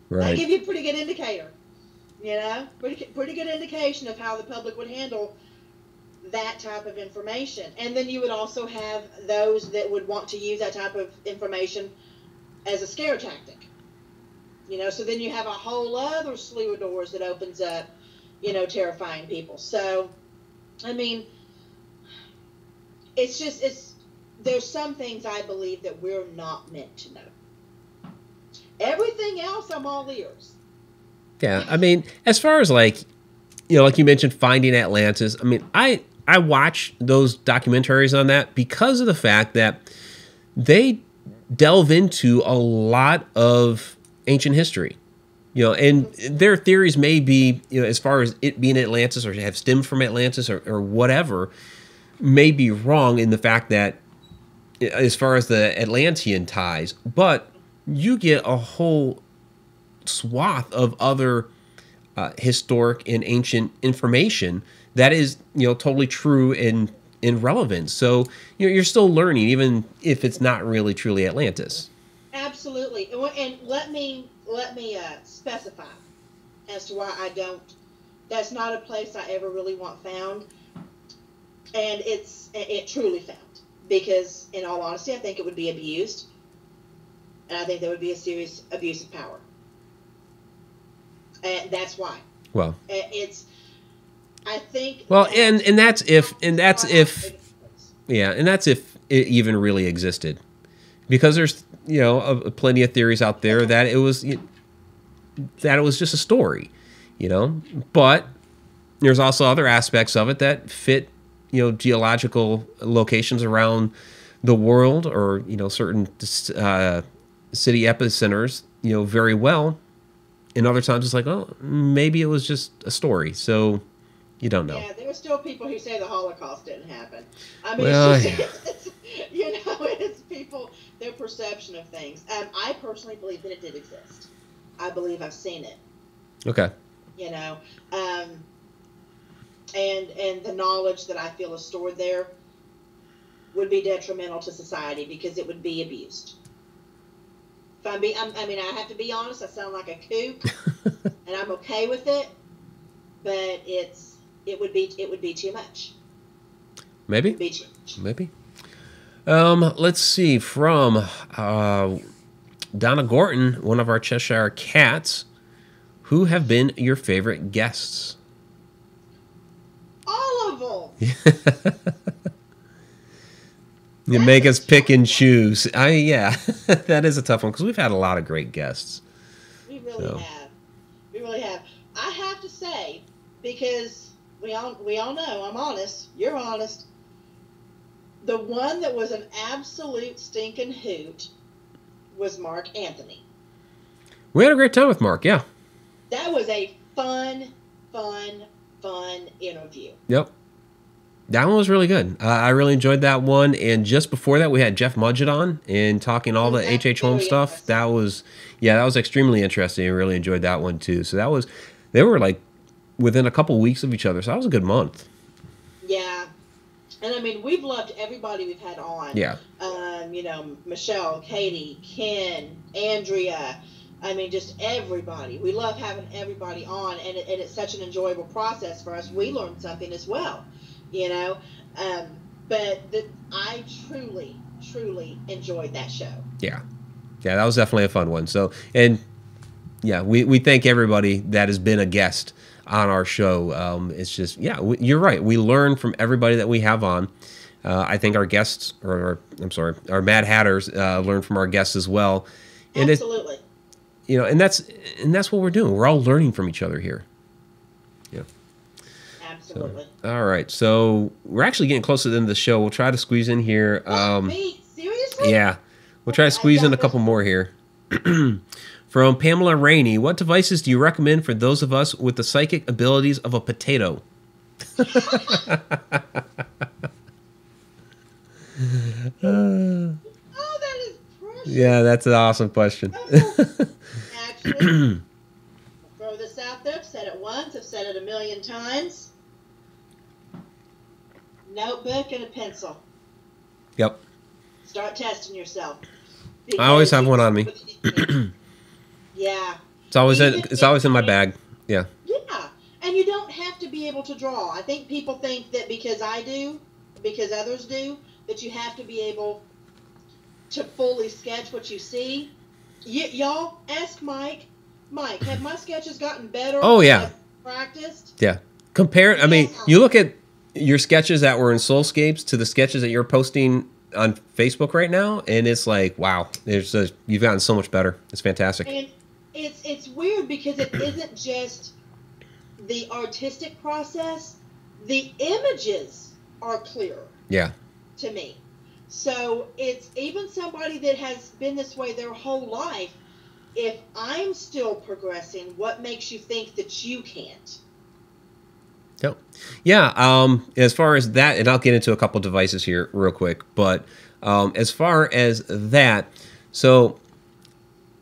Right. That'll give you a pretty good indicator, pretty good indication of how the public would handle that type of information. And then you would also have those that would want to use that type of information as a scare tactic. So then you have a whole other slew of doors that opens up, terrifying people. So, I mean, there's some things I believe that we're not meant to know. Everything else, I'm all ears. Yeah, I mean, as far as like you mentioned, Finding Atlantis. I mean, I watch those documentaries on that because of the fact that they delve into a lot of ancient history. And their theories may be, as far as it being Atlantis or have stemmed from Atlantis or whatever, may be wrong in the fact that as far as the Atlantean ties, but you get a whole swath of other historic and ancient information that is, totally true and relevant. So you're still learning, even if it's not really truly Atlantis. Absolutely. And let me specify as to why I don't. That's not a place I ever really want found, and it truly found, because in all honesty, I think it would be abused. And I think there would be a serious abuse of power. And that's why. Well, I think. Well, and that's if it even really existed, because there's plenty of theories out there that it was just a story, but there's also other aspects of it that fit geological locations around the world, or certain city epicenters, very well. And other times it's like, oh, maybe it was just a story. So you don't know. Yeah, there are still people who say the Holocaust didn't happen. I mean, well, it's people, their perception of things. I personally believe that it did exist. I believe I've seen it. Okay. And the knowledge that I feel is stored there would be detrimental to society because it would be abused. I have to be honest. I sound like a kook, and I'm okay with it. But it would be too much. Maybe. It would be too much. Maybe. Let's see, from Donna Gorton, one of our Cheshire cats. Who have been your favorite guests? All of them. You make us pick and choose. Yeah, that is a tough one because we've had a lot of great guests. We really have. We really have. I have to say, because we all know I'm honest. You're honest. The one that was an absolute stinking hoot was Mark Anthony. We had a great time with Mark. Yeah. That was a fun interview. Yep. That one was really good. I really enjoyed that one. And just before that, we had Jeff Mudgett on and talking all the H.H. Holmes stuff. That was extremely interesting. I really enjoyed that one too. So they were like within a couple weeks of each other. So that was a good month. Yeah. And I mean, we've loved everybody we've had on. Yeah. Michelle, Katie, Ken, Andrea. I mean, just everybody. We love having everybody on, and it's such an enjoyable process for us. We learned something as well. But I truly enjoyed that show. Yeah, that was definitely a fun one. So, and Yeah, we thank everybody that has been a guest on our show. It's just, yeah, you're right. We learn from everybody that we have on. I think our guests, our Mad Hatters learn from our guests as well. And Absolutely. and that's what we're doing. We're all learning from each other here. Yeah. Absolutely. So, all right. So we're actually getting close to the end of the show. We'll try to squeeze in here. Me? Seriously? Yeah. We'll try to squeeze in a couple more here. From Pamela Rainey, what devices do you recommend for those of us with the psychic abilities of a potato? Oh, that is precious. Yeah, that's an awesome question. Actually, I'll throw this out there. I've said it once. I've said it a million times. Notebook and a pencil. Yep. Start testing yourself. I always have one on me. Yeah. It's always in my bag. Yeah. Yeah. And you don't have to be able to draw. I think people think that because others do, that you have to be able to fully sketch what you see. Y'all, ask Mike. Mike, have my sketches gotten better? Oh, yeah. Practiced? Yeah. Compare, I mean, you look at your sketches that were in Soulscapes to the sketches that you're posting on Facebook right now, and it's like, wow, you've gotten so much better. It's fantastic. And it's weird because it isn't just the artistic process. The images are clear. Yeah. To me. So it's even somebody that has been this way their whole life. If I'm still progressing, what makes you think that you can't? Yep. Yeah. As far as that, and I'll get into a couple devices here real quick, but as far as that, so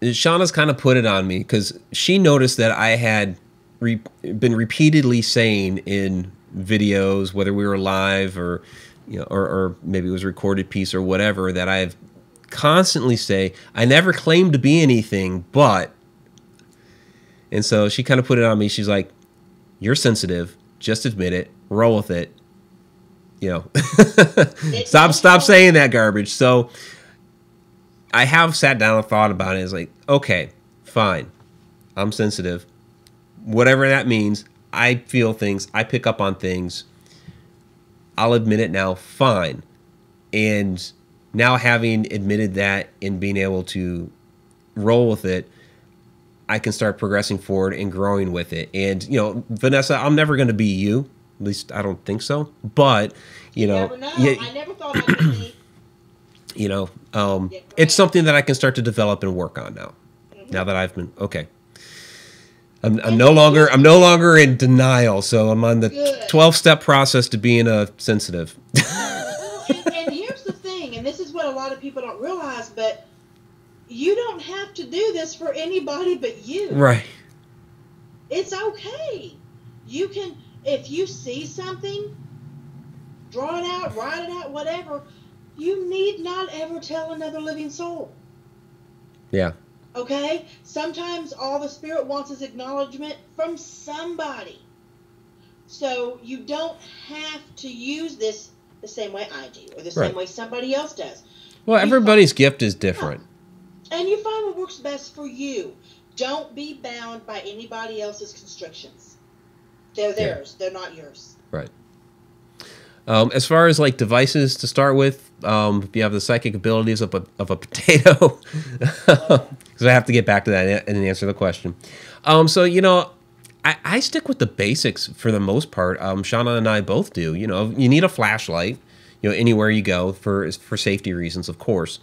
Shauna's kind of put it on me because she noticed that I had been repeatedly saying in videos, whether we were live or or maybe it was a recorded piece or whatever, that I've constantly say, I never claimed to be anything, but, and so she kind of put it on me. She's like, you're sensitive. Just admit it. Roll with it. Stop saying that garbage. So I have sat down and thought about it. It's like, okay, fine. I'm sensitive. Whatever that means. I feel things. I pick up on things. I'll admit it now. Fine. And now having admitted that and being able to roll with it, I can start progressing forward and growing with it. And, Vanessa, I'm never going to be you. At least I don't think so. But, you never know. I never thought I could be. It's something that I can start to develop and work on now. Mm-hmm. Now that I've been, okay. I'm no longer in denial. So I'm on the 12-step process to being a sensitive. And here's the thing, and this is what a lot of people don't realize, but you don't have to do this for anybody but you. Right. It's okay. You can, if you see something, draw it out, write it out, whatever, you need not ever tell another living soul. Yeah. Okay? Sometimes all the spirit wants is acknowledgement from somebody. So you don't have to use this the same way I do or the same way somebody else does. Well, everybody's gift is different. And you find what works best for you. Don't be bound by anybody else's constrictions. They're theirs. They're not yours. Right. As far as like devices to start with, if you have the psychic abilities of a potato, because I have to get back to that and answer the question. So I stick with the basics for the most part. Shana and I both do. You need a flashlight, anywhere you go for safety reasons, of course.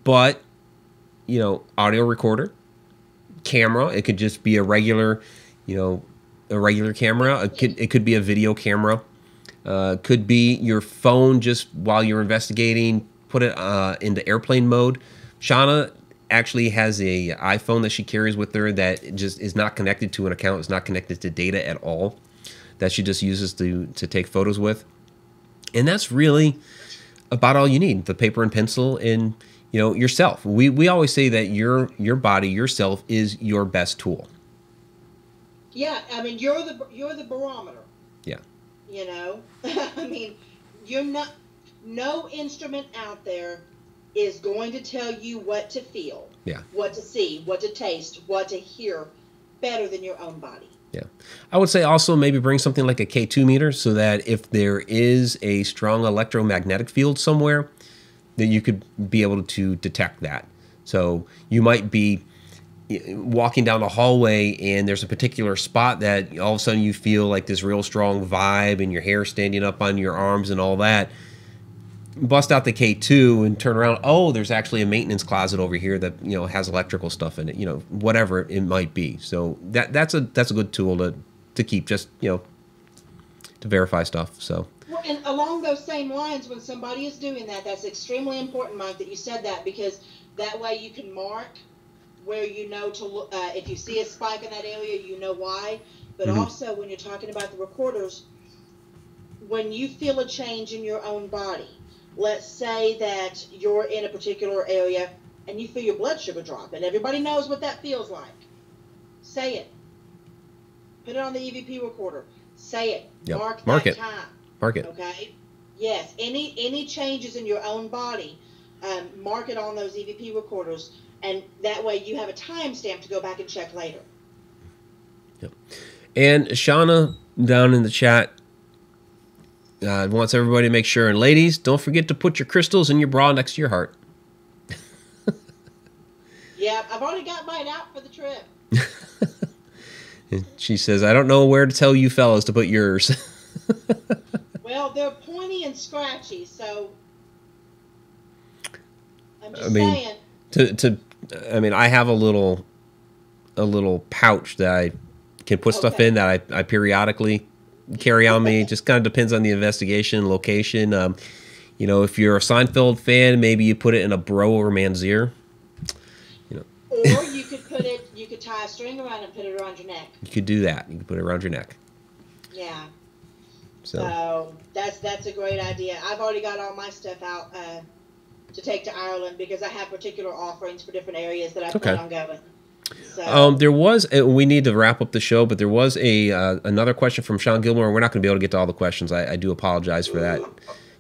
But audio recorder, camera. It could just be a regular camera. It could be a video camera. Could be your phone just while you're investigating. Put it into airplane mode. Shana actually has a iPhone that she carries with her that just is not connected to an account. It's not connected to data at all. That she just uses to take photos with. And that's really about all you need. The paper and pencil and yourself. We always say that your body, yourself is your best tool. Yeah, I mean you're the barometer. Yeah. I mean, you're not. No instrument out there is going to tell you what to feel, what to see, what to taste, what to hear better than your own body. Yeah. I would say also maybe bring something like a K2 meter so that if there is a strong electromagnetic field somewhere, that you could be able to detect that. So you might be walking down the hallway and there's a particular spot that all of a sudden you feel like this real strong vibe and your hair standing up on your arms and all that. Bust out the K2 and turn around. Oh, there's actually a maintenance closet over here that, you know, has electrical stuff in it, you know, whatever it might be. So that's a good tool to keep, just, you know, to verify stuff. So. Well, and along those same lines, when somebody is doing that, that's extremely important, Mike, that you said that, because that way you can mark where you know to look. If you see a spike in that area, you know why. But also, when you're talking about the recorders, when you feel a change in your own body, let's say that you're in a particular area and you feel your blood sugar drop, and everybody knows what that feels like. Say it. Put it on the EVP recorder. Say it. Yep. Mark that time. Mark it. Okay. Yes. Any changes in your own body, mark it on those EVP recorders, and that way you have a timestamp to go back and check later. Yep. And Shana down in the chat wants everybody to make sure, and ladies, don't forget to put your crystals in your bra next to your heart. Yeah, I've already got mine out for the trip. And she says, I don't know where to tell you fellas to put yours. Well, they're pointy and scratchy, so I'm just saying. I have a little pouch that I can put stuff in that I periodically carry on me. It just kind of depends on the investigation, location. You know, if you're a Seinfeld fan, maybe you put it in a bro or man's ear. You know. Or you could you could tie a string around and put it around your neck. You could do that. You could put it around your neck. Yeah. So that's a great idea. I've already got all my stuff out to take to Ireland because I have particular offerings for different areas that I plan on going. So. There was we need to wrap up the show, but there was another question from Sean Gilmore. We're not going to be able to get to all the questions. I do apologize for that.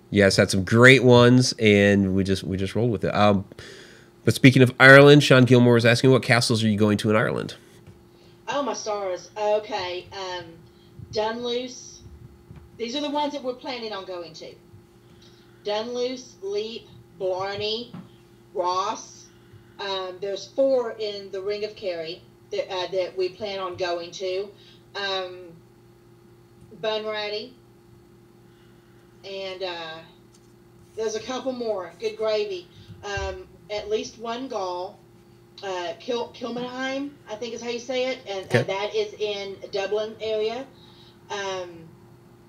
Yes, had some great ones, and we just rolled with it. But speaking of Ireland, Sean Gilmore was asking, what castles are you going to in Ireland? Oh, my stars. Okay. Dunluce. These are the ones that we're planning on going to. Dunluce, Leap, Blarney, Ross. There's 4 in the Ring of Kerry that we plan on going to. Bunratty. And there's a couple more. Good gravy. At least one Gaul. Kilmainham, I think is how you say it. And that is in Dublin area.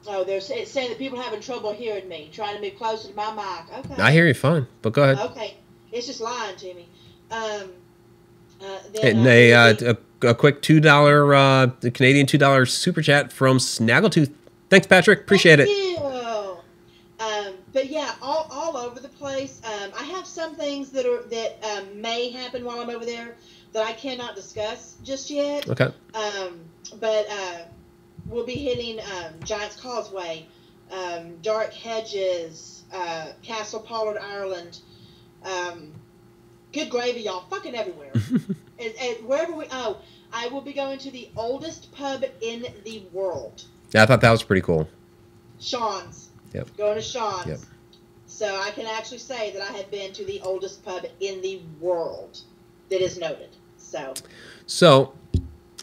It's saying that people are having trouble hearing me, trying to move closer to my mic. Okay. I hear you fine, but go ahead. Okay. It's just lying to me. And a quick $2 Canadian $2 super chat from Snaggletooth. Thanks, Patrick. Appreciate it. Thank you. But yeah, all over the place. I have some things that may happen while I'm over there that I cannot discuss just yet. Okay. But we'll be hitting Giant's Causeway, Dark Hedges, Castle Pollard, Ireland. Good gravy, y'all. Fucking everywhere. and wherever I will be going to the oldest pub in the world. Yeah, I thought that was pretty cool. Sean's. Yep. Going to Sean's. Yep. So I can actually say that I have been to the oldest pub in the world that is noted. So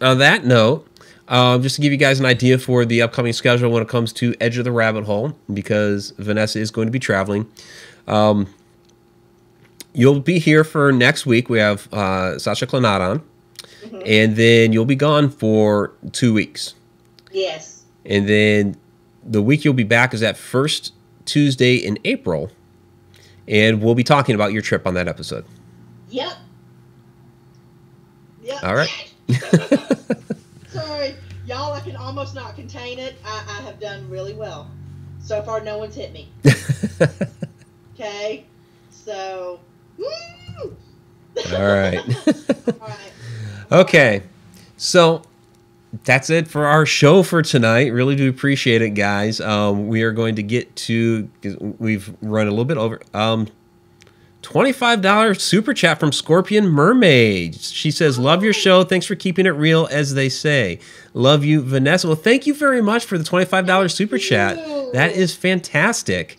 on that note, just to give you guys an idea for the upcoming schedule when it comes to Edge of the Rabbit Hole, because Vanessa is going to be traveling. You'll be here for next week. We have Sasha Clanat on. Mm-hmm. And then you'll be gone for 2 weeks. Yes. And then the week you'll be back is that first Tuesday in April. And we'll be talking about your trip on that episode. Yep. All right. Sorry. Y'all, I can almost not contain it. I have done really well. So far, no one's hit me. Okay? So, woo! All right. All right. Okay. So, that's it for our show for tonight. Really do appreciate it, guys. We are going to get to, we've run a little bit over. $25 super chat from Scorpion Mermaid. She says, love your show. Thanks for keeping it real, as they say. Love you, Vanessa. Well, thank you very much for the $25 super chat. That is fantastic.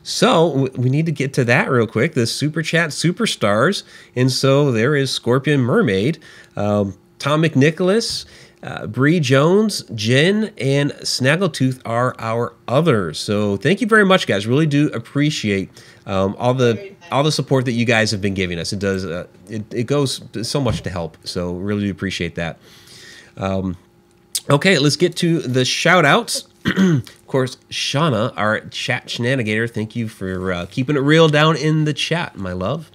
So we need to get to that real quick. The super chat superstars. And so there is Scorpion Mermaid, Tom McNicholas, Bree Jones, Jen, and Snaggletooth are our others. So thank you very much, guys. Really do appreciate all the support that you guys have been giving us. It does it goes so much to help. So really do appreciate that. Okay, let's get to the shout outs. Of course, Shana, our chat Shananigator, thank you for keeping it real down in the chat, my love.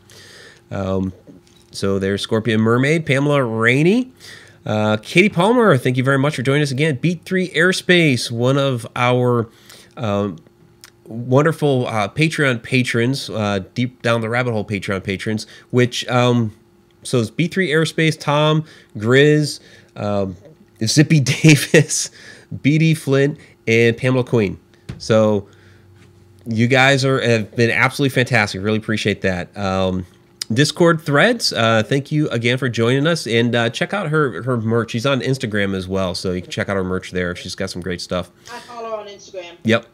So there's Scorpion Mermaid, Pamela Rainey, Katie Palmer, thank you very much for joining us again. Beat 3 Airspace, one of our wonderful Patreon patrons, Deep Down the Rabbit Hole Patreon patrons, which, so it's B3 Airspace, Tom, Grizz, Zippy Davis, BD Flint, and Pamela Queen. So you guys have been absolutely fantastic. Really appreciate that. Discord threads, thank you again for joining us, and check out her merch. She's on Instagram as well, so you can check out her merch there. She's got some great stuff. I follow her on Instagram. Yep.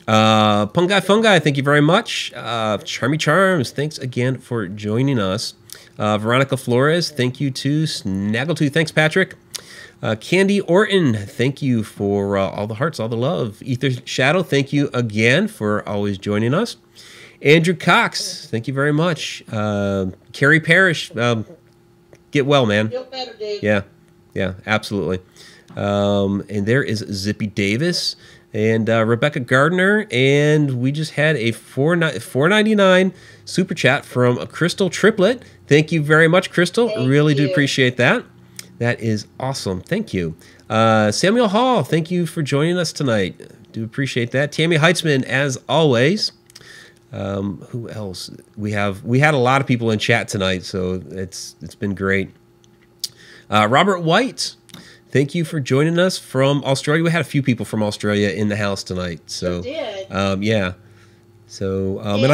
Fungi, thank you very much. Charmy Charms, thanks again for joining us. Veronica Flores, thank you to Snaggletooth. Thanks, Patrick. Candy Orton, thank you for all the hearts, all the love. Ether Shadow, thank you again for always joining us. Andrew Cox, thank you very much. Carrie Parrish, get well, man. Feel better, dude. Yeah, absolutely. And there is Zippy Davis and Rebecca Gardner, and we just had a $4.99 super chat from a Crystal Triplet. Thank you very much, Crystal. Really do appreciate that. That is awesome. Thank you. Samuel Hall, thank you for joining us tonight. Do appreciate that. Tammy Heitzman, as always. Who else? We had a lot of people in chat tonight, so it's been great. Robert White, thank you for joining us from Australia. We had a few people from Australia in the house tonight. So yeah. So and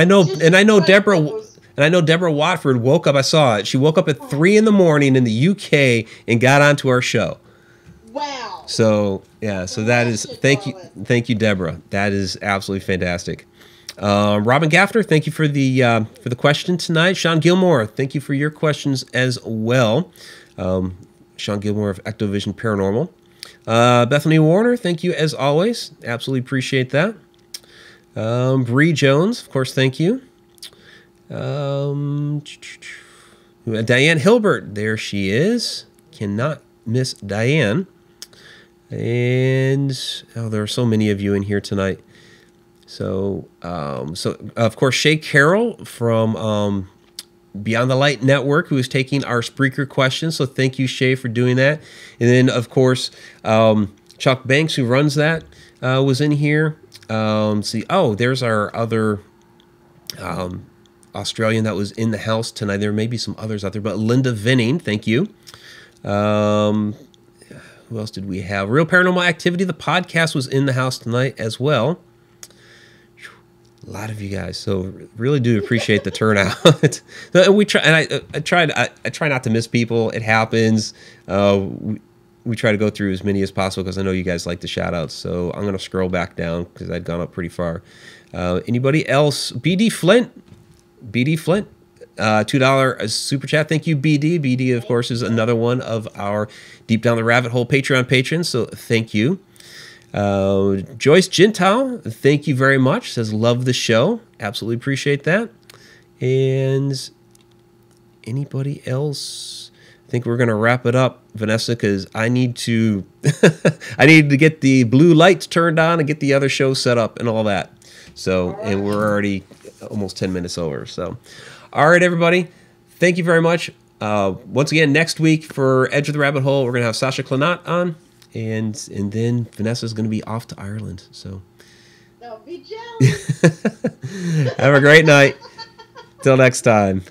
I know Deborah Watford woke up. I saw it. She woke up at 3 in the morning in the UK and got onto our show. Wow. So yeah. So that is thank you, Deborah. That is absolutely fantastic. Robin Gaffner, thank you for the question tonight. Sean Gilmore, thank you for your questions as well. Sean Gilmore of Ectovision Paranormal. Bethany Warner, thank you as always. Absolutely appreciate that. Bree Jones, of course, thank you. Diane Hilbert, there she is. Cannot miss Diane. And there are so many of you in here tonight. So of course, Shay Carroll from Beyond the Light Network, who is taking our Spreaker questions. So thank you, Shay, for doing that. And then, of course, Chuck Banks, who runs that, was in here. There's our other Australian that was in the house tonight. There may be some others out there, but Linda Vinning, thank you. Who else did we have? Real Paranormal Activity, the podcast, was in the house tonight as well. A lot of you guys, so really do appreciate the turnout. We try, and I try not to miss people. It happens. We try to go through as many as possible because I know you guys like the shout outs. So I'm going to scroll back down because I'd gone up pretty far. Anybody else? BD Flint, $2 super chat. Thank you, BD. BD, of course, is another one of our Deep Down the Rabbit Hole Patreon patrons. So thank you. Joyce Gentile, thank you very much. Says, love the show. Absolutely appreciate that. And anybody else? I think we're going to wrap it up, Vanessa, because I need to get the blue lights turned on and get the other show set up and all that. So, and we're already almost 10 minutes over. So, all right, everybody. Thank you very much. Once again, next week for Edge of the Rabbit Hole, we're going to have Sasha Clanat on. And then Vanessa's going to be off to Ireland. So don't be jealous. Have a great night. Till next time.